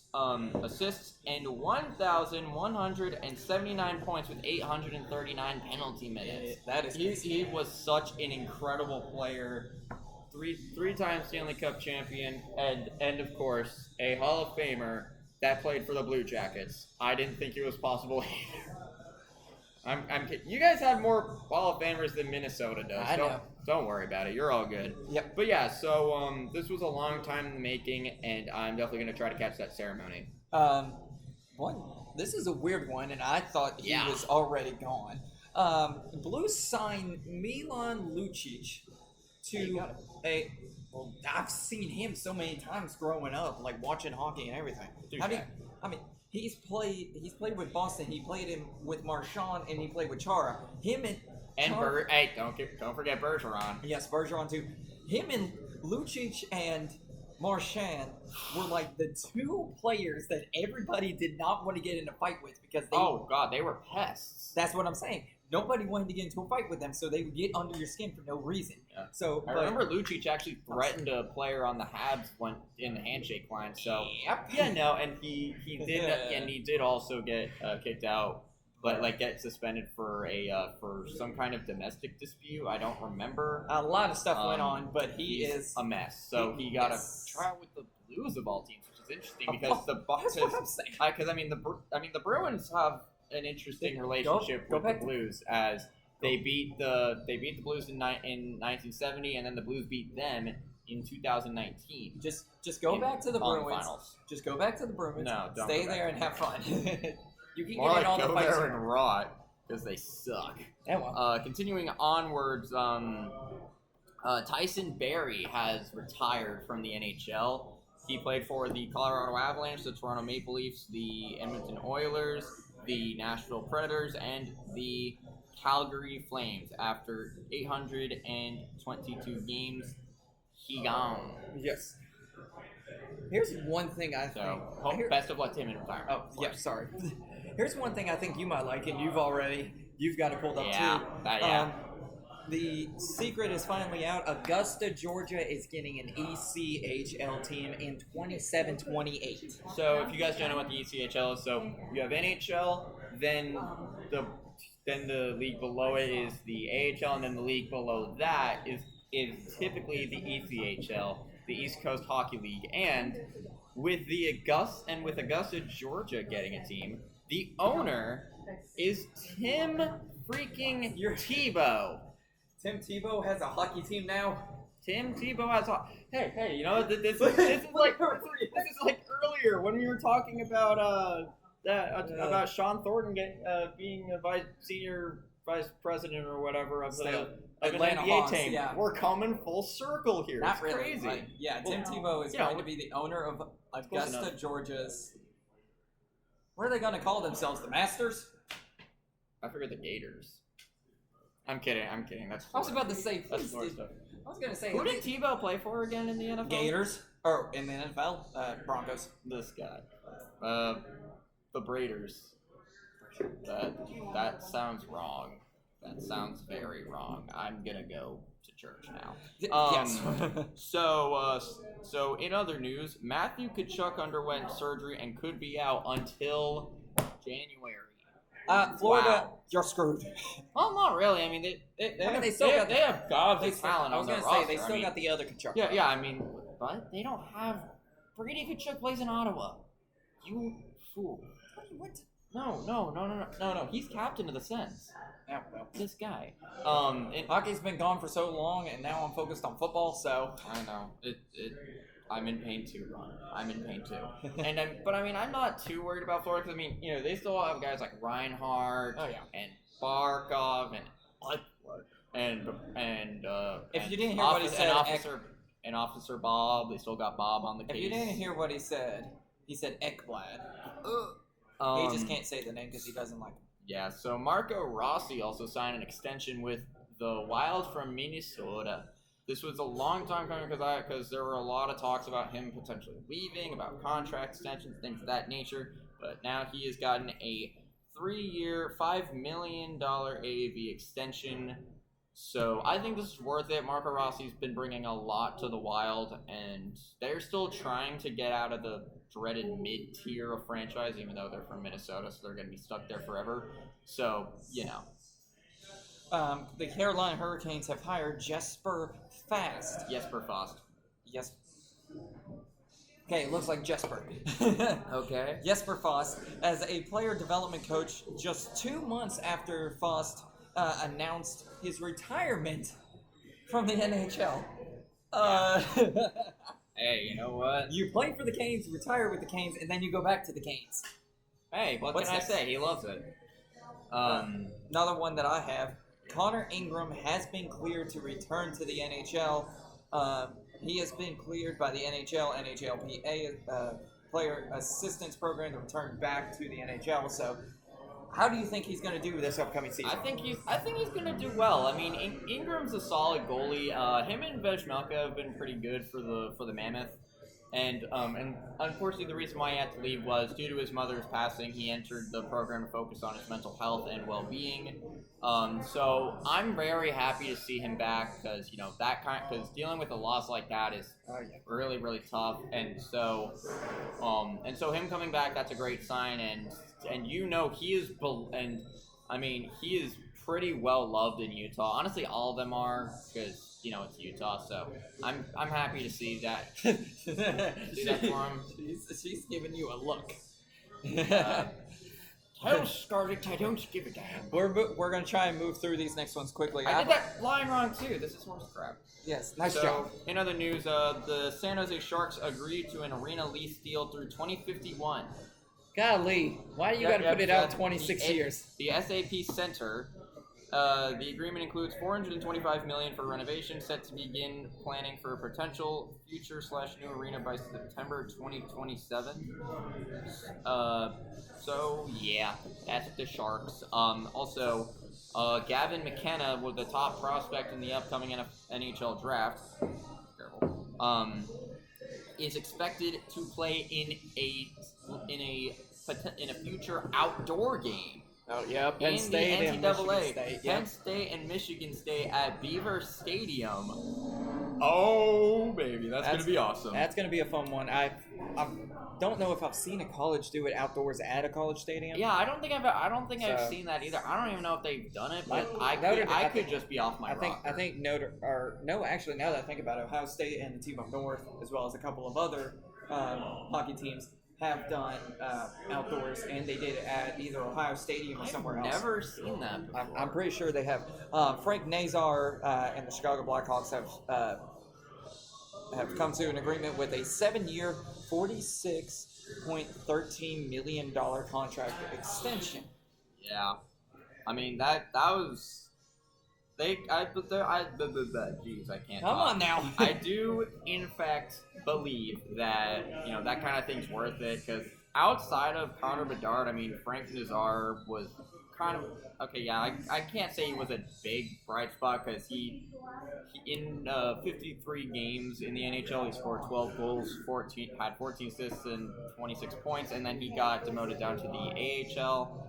assists, and 1,179 points with 839 penalty minutes. That is he was such an incredible player. Three-time Stanley Cup champion, and of course, a Hall of Famer that played for the Blue Jackets. I didn't think it was possible either. I'm kidding. You guys have more Hall of Famers than Minnesota does. I know. Don't worry about it. You're all good. Yep. But yeah, so this was a long time in the making, and I'm definitely going to try to catch that ceremony. One this is a weird one, and I thought he was already gone. Blues signed Milan Lucic to well, I've seen him so many times growing up, like watching hockey and everything. I mean, he's played with Boston. He played him with Marchand, and he played with Chara. Him and hey, don't forget Bergeron. Yes, Bergeron too. Him and Lucic and Marchand were like the two players that everybody did not want to get in a fight with because they were pests. That's what I'm saying. Nobody wanted to get into a fight with them, so they would get under your skin for no reason. Yeah. So I remember Lucic actually threatened a player on the Habs in the handshake line. So and he did also get kicked out, but like get suspended for some kind of domestic dispute. I don't remember. A lot of stuff went on, but he's a mess. So he got a tryout with the Blues of all teams, which is interesting because the Bruins have an interesting relationship with the Blues as they beat the Blues in 1970 and then the Blues beat them in 2019. Just go back to the Bruins. Finals. Just go back to the Bruins. No, don't stay there and have fun. You can more get in all the fights there and rot because they suck. Yeah, well. Continuing onwards, Tyson Barrie has retired from the NHL. He played for the Colorado Avalanche, the Toronto Maple Leafs, the Edmonton Oilers, the Nashville Predators, and the Calgary Flames. After 822 games, he gone. Yes. Here's one thing I think. Best of luck to him in retirement. Oh, yeah, sorry. Here's one thing I think you might like, and you've got it pulled up too. The secret is finally out. Augusta, Georgia is getting an ECHL team in 27-28. So if you guys don't know what the ECHL is, so you have NHL, then the league below it is the AHL, and then the league below that is typically the ECHL, the East Coast Hockey League. And with Augusta, Georgia getting a team, the owner is Tim freaking Tebow. Tim Tebow has a hockey team now. Tim Tebow has a... Hey, you know, this is like earlier when we were talking about about Sean Thornton being a senior vice president or whatever of the Atlanta NBA Hawks, team. Yeah. We're coming full circle here. Not it's really, crazy. Tim Tebow is going to be the owner of Augusta, Georgia's... What are they going to call themselves? The Masters? I forget the Gators. I'm kidding. That's I was about to say, that's more stuff. I was going to say, who did Tebow play for again in the NFL? Gators. Or in the NFL, Broncos. This guy. The Raiders. That sounds wrong. That sounds very wrong. I'm gonna go to church now. Yes. So in other news, Matthew Tkachuk underwent surgery and could be out until January. Florida, you're screwed. Well, not really. I mean, they have gobs of talent on their roster. I was gonna say they still got the other Tkachuk. Yeah. I mean, but they don't have Brady Tkachuk plays in Ottawa. You fool. What? No. He's captain of the Sens. Yeah, well. This guy. Hockey's been gone for so long, and now I'm focused on football. So I know I'm in pain too, Ron. I'm in pain too. But I'm not too worried about Florida because they still have guys like Reinhardt and Barkov and if you didn't hear what he said, Officer Bob. They still got Bob on the case. If you didn't hear what he said Ekblad. He just can't say the name because he doesn't like him. Yeah, so Marco Rossi also signed an extension with the Wild from Minnesota. This was a long time coming because there were a lot of talks about him potentially leaving, about contract extensions, things of that nature. But now he has gotten a 3-year, $5 million AAV extension. So I think this is worth it. Marco Rossi's been bringing a lot to the Wild, and they're still trying to get out of the dreaded mid-tier of franchise, even though they're from Minnesota, so they're going to be stuck there forever. So, the Carolina Hurricanes have hired Jesper Fast. Yes. Okay, it looks like Jesper. Okay. Jesper Fast as a player development coach just 2 months after Fast announced his retirement from the NHL. Hey, you know what? You play for the Canes, retire with the Canes, and then you go back to the Canes. Hey, what What's can next? I say? He loves it. Another one that I have. Connor Ingram has been cleared to return to the NHL. He has been cleared by the NHL, NHLPA Player Assistance Program to return back to the NHL. So, how do you think he's going to do this upcoming season? I think he's gonna do well. I mean, Ingram's a solid goalie. Him and Vejmelka have been pretty good for the Mammoth. And unfortunately, the reason why he had to leave was due to his mother's passing. He entered the program to focus on his mental health and well-being. So I'm very happy to see him back because because dealing with a loss like that is really really tough. And so him coming back, that's a great sign. And he is he is pretty well loved in Utah. Honestly, all of them are because. It's Utah, so I'm happy to see that. See that for him. She's giving you a look. Scarlet, I don't give a damn. We're gonna try and move through these next ones quickly. I did that line wrong too. This is horse crap. Yes, nice job. In other news, the San Jose Sharks agreed to an arena lease deal through 2051. Golly, why you gotta put it out 26 years? The SAP Center. The agreement includes $425 million for renovation, set to begin planning for a potential future/new arena by September 2027. So yeah, that's the Sharks. Also, Gavin McKenna was the top prospect in the upcoming NHL draft. Is expected to play in a future outdoor game. Oh yeah, Penn State and Michigan State. Penn State and Michigan State at Beaver Stadium. Oh baby, that's gonna be awesome. That's gonna be a fun one. I don't know if I've seen a college do it outdoors at a college stadium. Yeah, I don't think I've seen that either. I don't even know if they've done it, but I could just be off my rocker. I think actually now that I think about it, Ohio State and the team up north, as well as a couple of other hockey teams, have done outdoors, and they did it at either Ohio Stadium or somewhere else. I've never seen that before. I'm pretty sure they have. Frank Nazar and the Chicago Blackhawks have come to an agreement with a 7-year, $46.13 million contract extension. Yeah, I mean that was. Jeez, I can't. Come talk. on now. I do, in fact, believe that that kind of thing's worth it because outside of Connor Bedard, I mean Frank Nazar was kind of okay. Yeah, I can't say he was a big bright spot because he in 53 games in the NHL he scored 12 goals, 14 assists and 26 points, and then he got demoted down to the AHL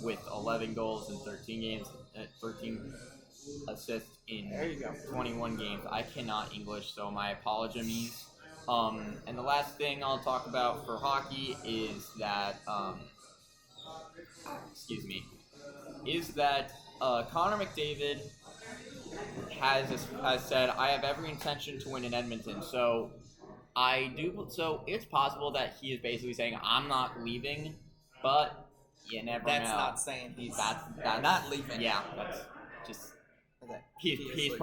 with 11 goals in 13 games. 13 assists in 21 games. I cannot English, so my apologies. And the last thing I'll talk about for hockey is that, Connor McDavid has said, I have every intention to win in Edmonton. So it's possible that he is basically saying, I'm not leaving, but you never know. That's not saying he's that's not leaving. Yeah, that's just he is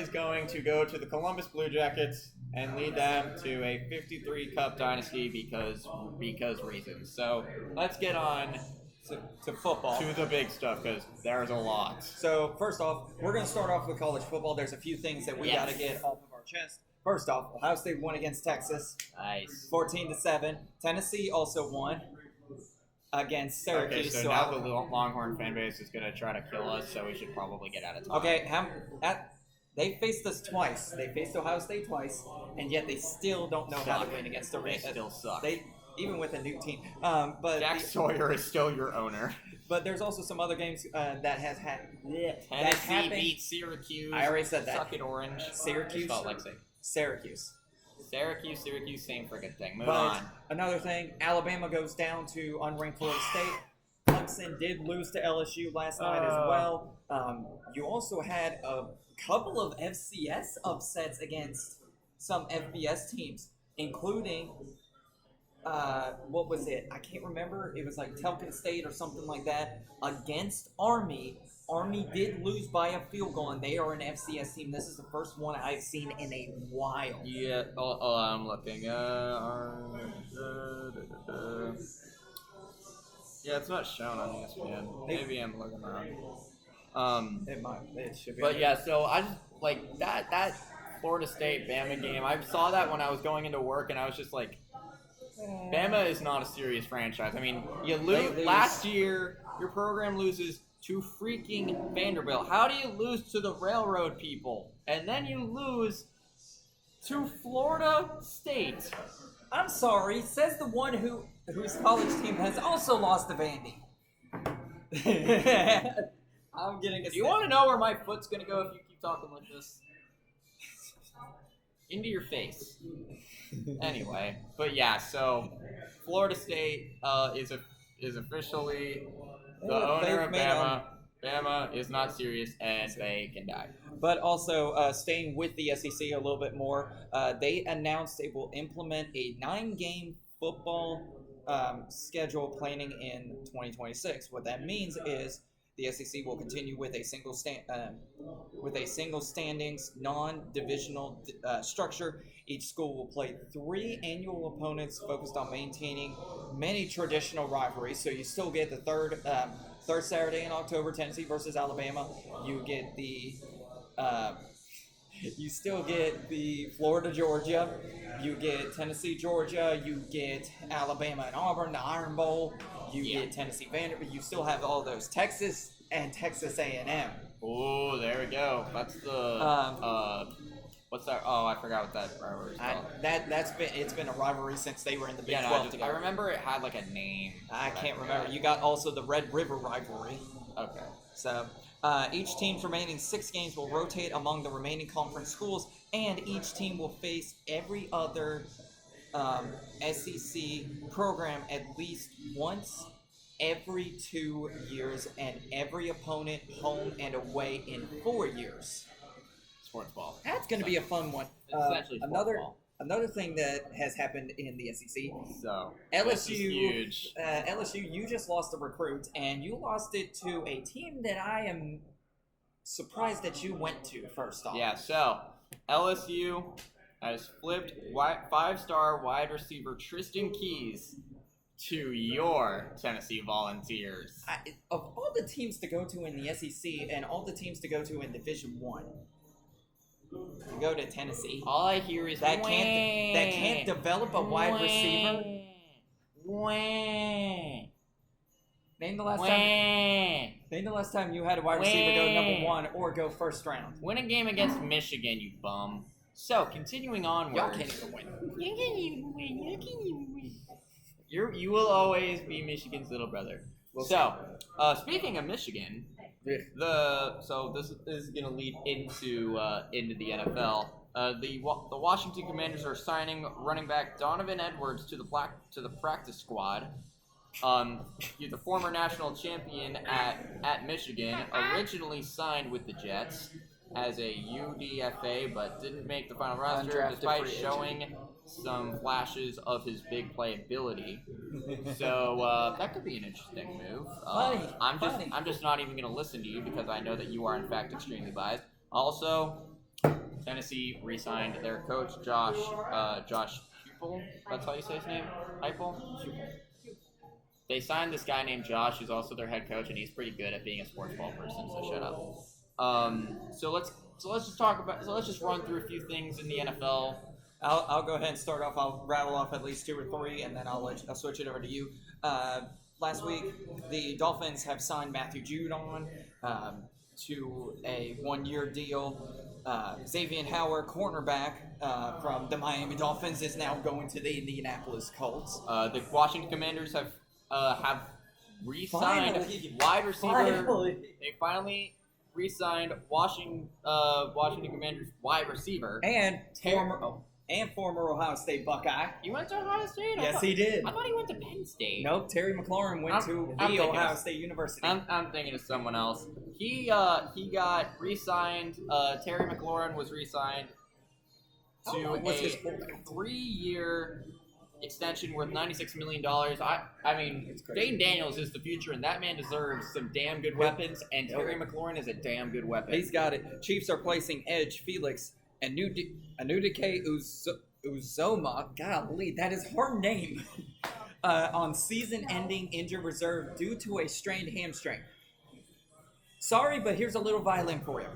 going to go to the Columbus Blue Jackets and lead them to a 53 Cup dynasty because reasons. So let's get on to football, to the big stuff because there's a lot. So first off, we're going to start off with college football. There's a few things that we got to get off of our chest. First off, Ohio State won against Texas. Nice. 14-7. Tennessee also won against Syracuse. Okay, so now the Longhorn fan base is going to try to kill us, so we should probably get out of time. Okay, they faced us twice. They faced Ohio State twice, and yet they still don't know how to win against the Ravens. They still suck. Even with a new team. But Jack Sawyer is still your owner. But there's also some other games that has had. Tennessee beat Syracuse. I already said that. Suck it, Orange. Syracuse. Felt like saying. Syracuse, same friggin' thing. Move but on. Another thing, Alabama goes down to unranked Florida State. Clemson did lose to LSU last night as well. You also had a couple of FCS upsets against some FBS teams, including, what was it? I can't remember. It was like Telkin State or something like that against Army. Army did lose by a field goal, and they are an FCS team. This is the first one I've seen in a while. Yeah, I'm looking. Yeah, it's not shown on ESPN. Maybe I'm looking wrong. It should be. But yeah, so I just like that Florida State Bama game. I saw that when I was going into work, and I was just like, Bama is not a serious franchise. I mean, you lose last year. Your program loses to freaking Vanderbilt. How do you lose to the Railroad people, and then you lose to Florida State? I'm sorry, says the one whose college team has also lost to Vandy. I'm getting a. Do you want to know where my foot's gonna go if you keep talking like this? Into your face. Anyway, but yeah, so Florida State is officially the owner of Bama. Bama is not serious, and they can die. But also, staying with the SEC a little bit more, they announced they will implement a 9-game football schedule planning in 2026. What that means is the SEC will continue with a single standings, non-divisional structure. Each school will play 3 annual opponents focused on maintaining many traditional rivalries. So you still get the third Saturday in October, Tennessee versus Alabama. You get the you still get the Florida Georgia. You get Tennessee Georgia. You get Alabama and Auburn, the Iron Bowl. You get Tennessee Vanderbilt. You still have all those Texas and Texas A&M. Oh, there we go. That's the what's that? Oh, I forgot what that rivalry is called. It's been a rivalry since they were in the Big 12 together. I remember it had like a name. I can't remember. You got also the Red River rivalry. Okay. So each team's remaining 6 games will rotate among the remaining conference schools, and each team will face every other SEC program at least once every 2 years, and every opponent home and away in 4 years. Sportsball. That's going to be a fun one. Essentially Another thing that has happened in the SEC. So LSU, huge. LSU, you just lost a recruit, and you lost it to a team that I am surprised that you went to first off. Yeah. So LSU has flipped 5-star wide receiver Tristan Keys to your Tennessee Volunteers. Of all the teams to go to in the SEC and all the teams to go to in Division I, to go to Tennessee. All I hear is that can't develop a wide receiver. Name the last time you had a wide receiver go number 1 or go first round. Win a game against Michigan, you bum. So continuing onward. Y'all can't even win. You can't even win. You will always be Michigan's little brother. Speaking of Michigan, this is going to lead into the NFL. The Washington Commanders are signing running back Donovan Edwards to the practice squad. He's the former national champion at Michigan, originally signed with the Jets as a UDFA, but didn't make the final roster despite showing some flashes of his big play ability. So that could be an interesting move. I'm just not even going to listen to you because I know that you are in fact extremely biased. Also, Tennessee re-signed their coach Josh Heupel. That's how you say his name? Heupel. They signed this guy named Josh, who's also their head coach, and he's pretty good at being a sports ball person. So shut up. So let's just run through a few things in the NFL. I'll go ahead and start off. I'll rattle off at least 2 or 3, and then I'll switch it over to you. Last week, the Dolphins have signed Matthew Judon to a 1-year deal. Xavier Howard, cornerback from the Miami Dolphins, is now going to the Indianapolis Colts. The Washington Commanders have re-signed wide receiver. Finally. They finally re-signed Washington Commanders wide receiver and former Ohio State Buckeye. You went to Ohio State? Yes, he did. I thought he went to Penn State. Nope, Terry McLaurin went to Ohio State University. I'm thinking of someone else. He got re-signed. Terry McLaurin was re-signed to a 3-year extension worth $96 million. I mean, Dane Daniels is the future, and that man deserves some damn good weapons, and Terry McLaurin is a damn good weapon. He's got it. Chiefs are placing edge Felix and Anudike Uzoma. Golly, that is her name. on season-ending injured reserve due to a strained hamstring. Sorry, but here's a little violin for you.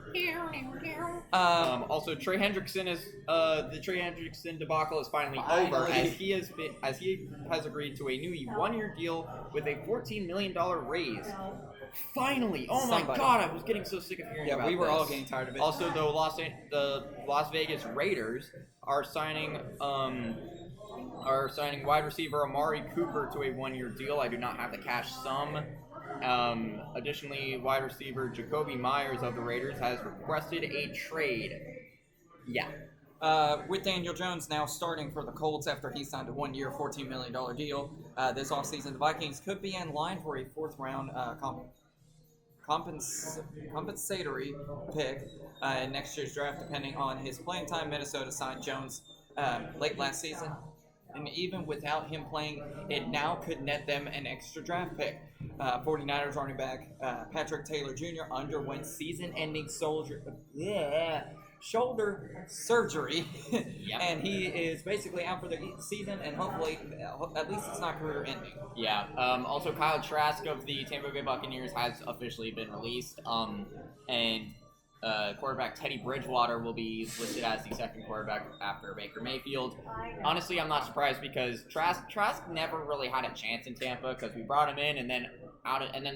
Also, Trey Hendrickson is the Trey Hendrickson debacle is finally over, as he has agreed to a new 1-year deal with a $14 million raise. Finally! Oh my God! I was getting so sick of hearing about this. Yeah, we were all getting tired of it. Also, the Las Vegas Raiders are signing wide receiver Amari Cooper to a 1-year deal. I do not have the cash sum. Additionally, wide receiver Jacoby Myers of the Raiders has requested a trade. Yeah. With Daniel Jones now starting for the Colts after he signed a 1-year, $14 million deal this offseason, the Vikings could be in line for a 4th-round compensatory pick in next year's draft, depending on his playing time. Minnesota signed Jones late last season, and even without him playing, it now could net them an extra draft pick. 49ers running back Patrick Taylor Jr. underwent season-ending shoulder surgery, Yep. and he is basically out for the season, and hopefully, at least it's not career-ending. Yeah. Also, Kyle Trask of the Tampa Bay Buccaneers has officially been released, and quarterback Teddy Bridgewater will be listed as the second quarterback after Baker Mayfield. Honestly, I'm not surprised because Trask never really had a chance in Tampa because we brought him in, and then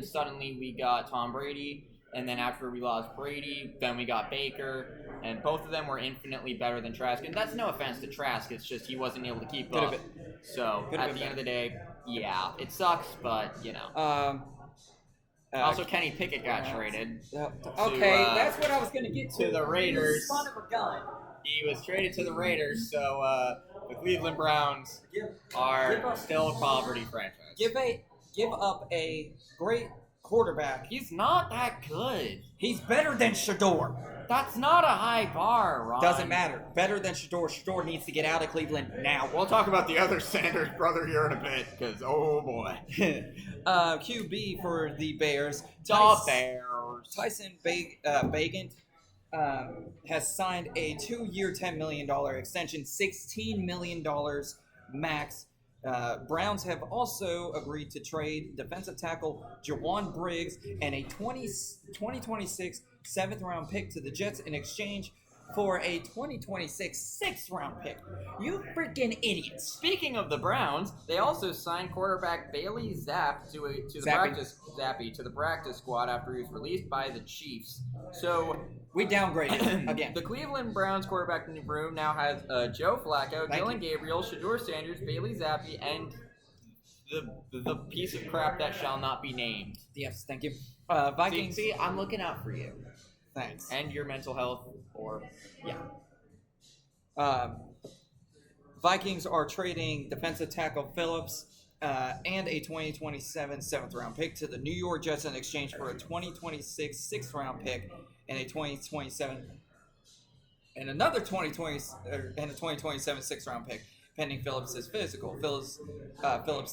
suddenly we got Tom Brady. And then after we lost Brady, then we got Baker, and both of them were infinitely better than Trask. And that's no offense to Trask, it's just he wasn't able to keep up. So at the end of the day, yeah, it sucks, but you know. Also, Kenny Pickett got traded. Okay, that's what I was going to get to. The Raiders. Son of a gun. He was traded to the Raiders, so the Cleveland Browns are still a poverty franchise. Give up a great quarterback. He's not that good. He's better than Shador. That's not a high bar, Ron. Doesn't matter. Better than Shador. Shador needs to get out of Cleveland now. We'll talk about the other Sanders brother here in a bit, because, oh boy. QB for the Bears. Tyson Bagent has signed a 2-year, $10 million extension, $16 million max. Browns have also agreed to trade defensive tackle Jawan Briggs and a 2026 7th-round pick to the Jets in exchange for a 2026 6th-round pick. You freaking idiots. Speaking of the Browns, they also signed quarterback Bailey Zappe to the practice squad after he was released by the Chiefs. So we downgraded again. The Cleveland Browns quarterback room now has Joe Flacco, Dylan Gabriel, Shador Sanders, Bailey Zappe, and the piece of crap that shall not be named. Yes, thank you. Vikings. See, I'm looking out for you. Thanks. And your mental health, Vikings are trading defensive tackle Phillips and a 2027 7th-round pick to the New York Jets in exchange for a 2026 6th-round pick and a 2027 and another 2027 6th-round pick, pending Phillips' physical. Phillips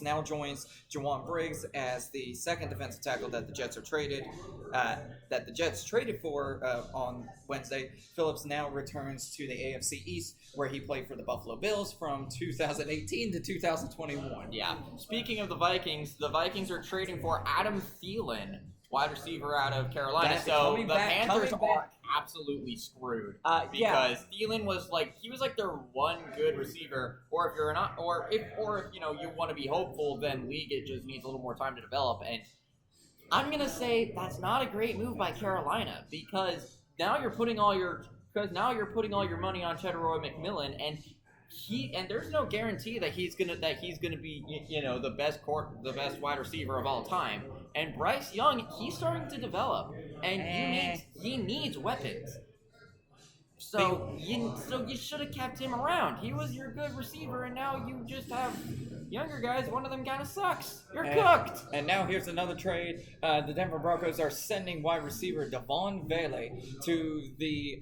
now joins Jawan Briggs as the second defensive tackle that the Jets traded for on Wednesday. Phillips now returns to the AFC East, where he played for the Buffalo Bills from 2018 to 2021. Yeah. Speaking of the Vikings are trading for Adam Thielen, wide receiver out of Carolina. So the Panthers are absolutely screwed because Thielen was like their one good receiver. Or if you're not, or if you want to be hopeful, then league it just needs a little more time to develop. And I'm gonna say that's not a great move by Carolina because now you're putting all your money on Cheddar-Roy McMillan, and there's no guarantee that he's gonna be the best wide receiver of all time. And Bryce Young, he's starting to develop, and he needs weapons. So you should have kept him around. He was your good receiver, and now you just have younger guys. One of them kind of sucks. You're cooked. And now here's another trade. The Denver Broncos are sending wide receiver Devon Vele to the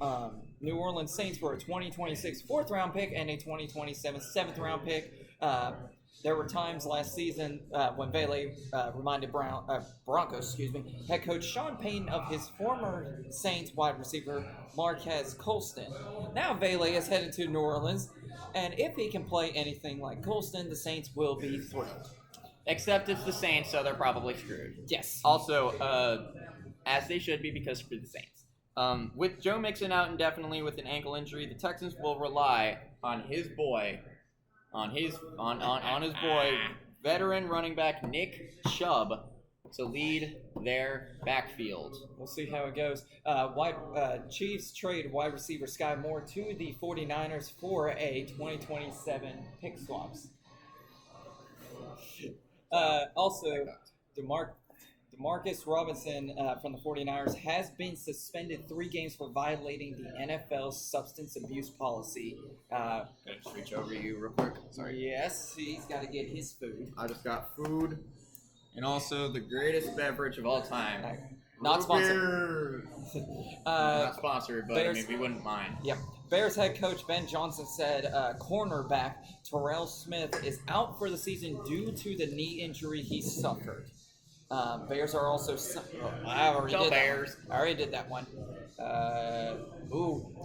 New Orleans Saints for a 2026 4th-round pick and a 2027 7th-round pick. There were times last season when Vele reminded Broncos head coach Sean Payton of his former Saints wide receiver Marquez Colston. Now Vele is headed to New Orleans, and if he can play anything like Colston, the Saints will be thrilled. Except it's the Saints, so they're probably screwed. Yes. Also, as they should be, because screw the Saints. With Joe Mixon out indefinitely with an ankle injury, the Texans will rely on his boy, on his boy, veteran running back Nick Chubb, to lead their backfield. We'll see how it goes. Chiefs trade wide receiver Sky Moore to the 49ers for a 2027 pick swaps. Also, Demarcus Robinson from the 49ers has been suspended 3 games for violating the NFL's substance abuse policy. Gonna switch over to you real quick. Sorry. Yes, he's got to get his food. I just got food. And also the greatest beverage of all time. Not sponsored. Not sponsored, but Bears, I mean, we wouldn't mind. Yep. Bears head coach Ben Johnson said cornerback Terrell Smith is out for the season due to the knee injury he suffered. Bears are also... I already did that one.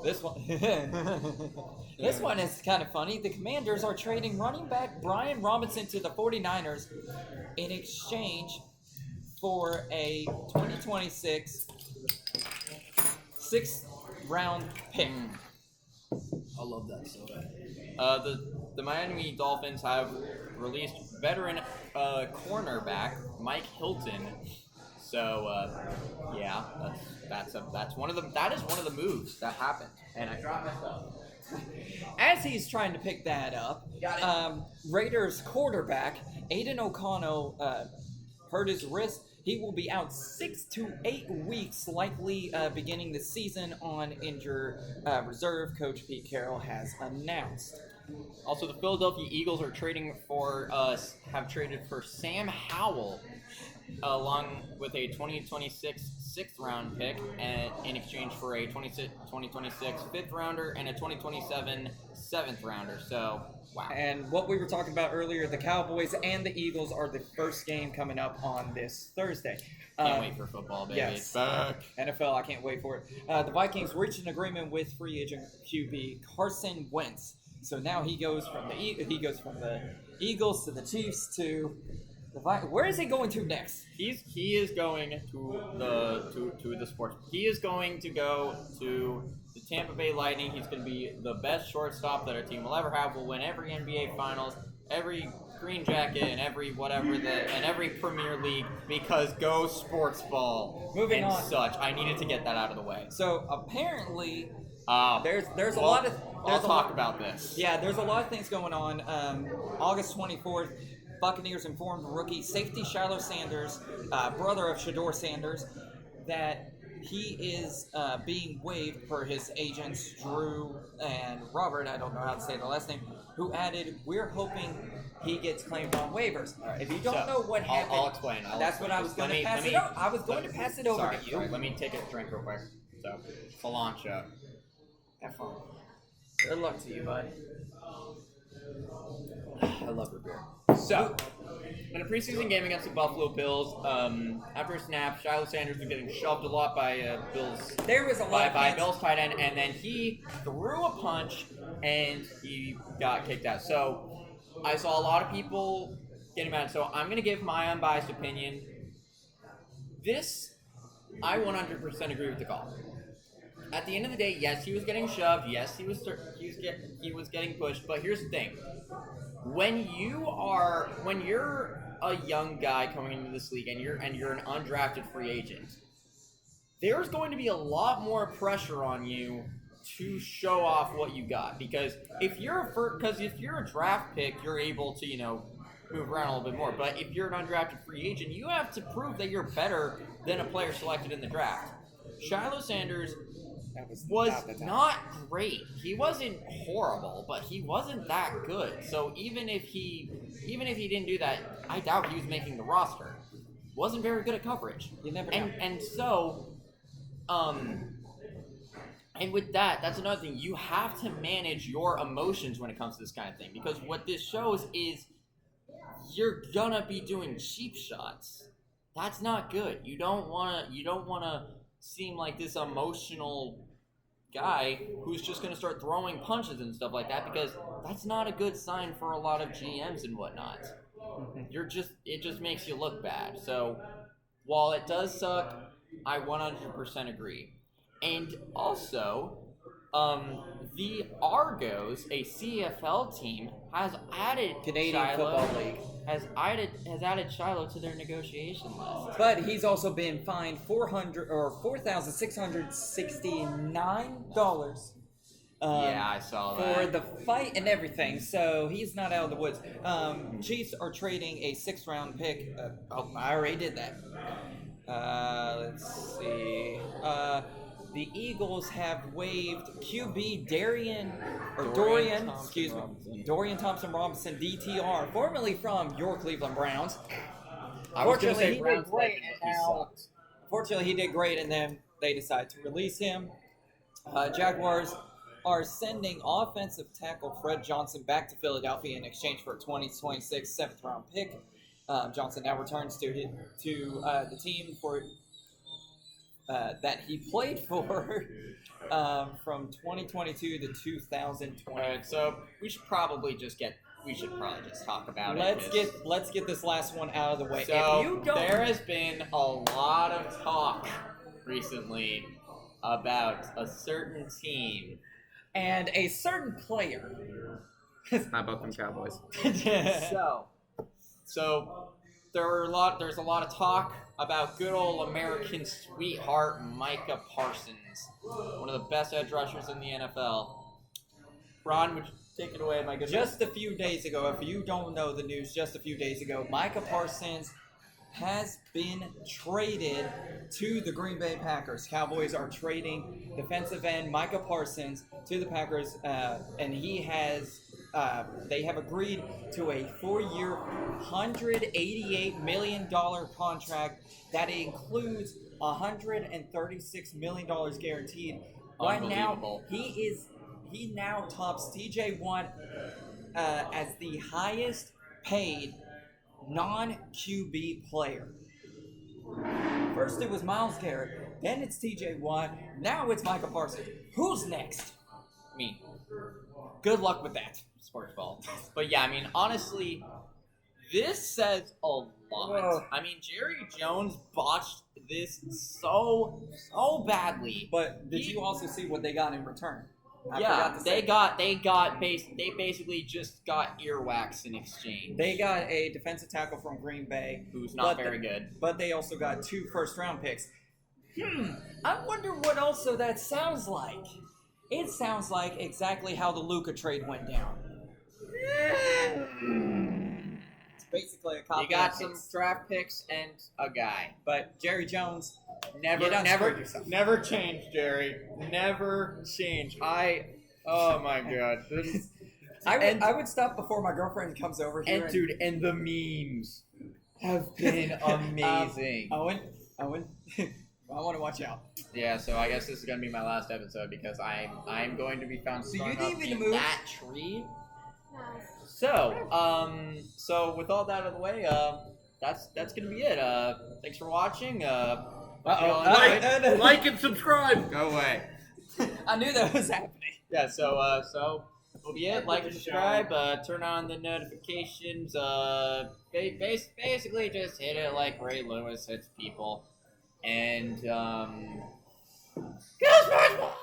This one. This one is kind of funny. The Commanders are trading running back Brian Robinson to the 49ers in exchange for a 2026 6th-round pick. I love that soda. The Miami Dolphins have released veteran cornerback Mike Hilton. So yeah, that is one of the moves that happened. And I dropped my stuff. As he's trying to pick that up, Raiders quarterback Aiden O'Connell hurt his wrist. He will be out 6 to 8 weeks, likely beginning the season on injured reserve. Coach Pete Carroll has announced. Also, the Philadelphia Eagles are have traded for Sam Howell, along with a 2026 6th-round pick in exchange for a 2026 5th-rounder and a 2027 7th-rounder. So, wow. And what we were talking about earlier, the Cowboys and the Eagles are the first game coming up on this Thursday. Can't wait for football, baby. Yes. It's back. NFL, I can't wait for it. The Vikings reached an agreement with free agent QB Carson Wentz. So now he goes from the Eagles to the Chiefs to the Vikings. Where is he going to next? He is going to the sports. He is going to go to the Tampa Bay Lightning. He's going to be the best shortstop that our team will ever have. Will win every NBA Finals, every Green Jacket, and every every Premier League, because go Sportsball. Moving on. Such. I needed to get that out of the way. So apparently, there's a lot of. I'll talk about this. Yeah, there's a lot of things going on. August 24th, Buccaneers informed rookie safety Shiloh Sanders, brother of Shador Sanders, that he is being waived per his agents Drew and Robert. I don't know how to say the last name. Who added, "We're hoping he gets claimed on waivers." Right, if you don't know what happened, I'll explain. I was going to pass it over. I was going to pass it over to you. Sorry, let me take a drink real quick. So, Falancha. Have fun. Good luck to you, bud. I love root beer. So, in a preseason game against the Buffalo Bills, after a snap, Shiloh Sanders was getting shoved a lot by Bills. There was a lot by Bills tight end, and then he threw a punch and he got kicked out. So, I saw a lot of people getting mad. So, I'm going to give my unbiased opinion. I 100% agree with the call. At the end of the day, yes, he was getting shoved. Yes, he was getting pushed. But here's the thing: when you're a young guy coming into this league and you're an undrafted free agent, there's going to be a lot more pressure on you to show off what you got. Because if you're a draft pick, you're able to move around a little bit more. But if you're an undrafted free agent, you have to prove that you're better than a player selected in the draft. Shiloh Sanders was not great. He wasn't horrible, but he wasn't that good. So even if he didn't do that, I doubt he was making the roster. Wasn't very good at coverage. You never know. And so, and with that's another thing. You have to manage your emotions when it comes to this kind of thing, because what this shows is you're gonna be doing cheap shots. That's not good. You don't wanna seem like this emotional guy who's just going to start throwing punches and stuff like that, because that's not a good sign for a lot of GMs and whatnot. it just makes you look bad. So while it does suck, I 100% agree. And also, the Argos, a CFL team, has added Canadian Shiloh, Football League. has added Shiloh to their negotiation list. But he's also been fined $4,669. Yeah, I saw that. For the fight and everything, so he's not out of the woods. Chiefs are trading a 6th-round pick. I already did that. Let's see. The Eagles have waived QB Dorian Thompson-Robinson, DTR, formerly from your Cleveland Browns. Fortunately, he did great, and then they decided to release him. Jaguars are sending offensive tackle Fred Johnson back to Philadelphia in exchange for a 2026 7th-round pick. Johnson now returns to the team for that he played for from 2022 to 2020. All right, so we should probably just talk about it. Let's get this last one out of the way. So there has been a lot of talk recently about a certain team and a certain player. How about them Cowboys? So there's a lot of talk about good old American sweetheart Micah Parsons, one of the best edge rushers in the NFL. Ron, would you take it away, Micah? Just a few days ago, if you don't know the news, Micah Parsons has been traded to the Green Bay Packers. Cowboys are trading defensive end Micah Parsons to the Packers, and they have agreed to a 4-year, $188 million contract that includes $136 million guaranteed. Right now, he now tops TJ Watt as the highest paid non-QB player. First it was Myles Garrett, then it's TJ Watt, now it's Micah Parsons. Who's next? Me. Good luck with that. Sportsball. But yeah, I mean, honestly, this says a lot. Whoa. I mean, Jerry Jones botched this so badly. But did you also see what they got in return? They basically just got earwax in exchange. They got a defensive tackle from Green Bay who's not very good. But they also got 2 first-round picks. I wonder what also that sounds like. It sounds like exactly how the Luka trade went down. It's basically a copy. You got some draft picks and a guy. But Jerry Jones, never change, Jerry. Never change. Oh my God. I would stop before my girlfriend comes over here. And the memes have been amazing. Owen, I want to watch out. Yeah, so I guess this is gonna be my last episode because I'm going to be found strung up in that tree. So with all that out of the way, that's gonna be it. Thanks for watching. Like and subscribe. Go away. I knew that was happening. Yeah. So will be it. Like and subscribe. Turn on the notifications. Basically just hit it like Ray Lewis hits people. And go Sportsball!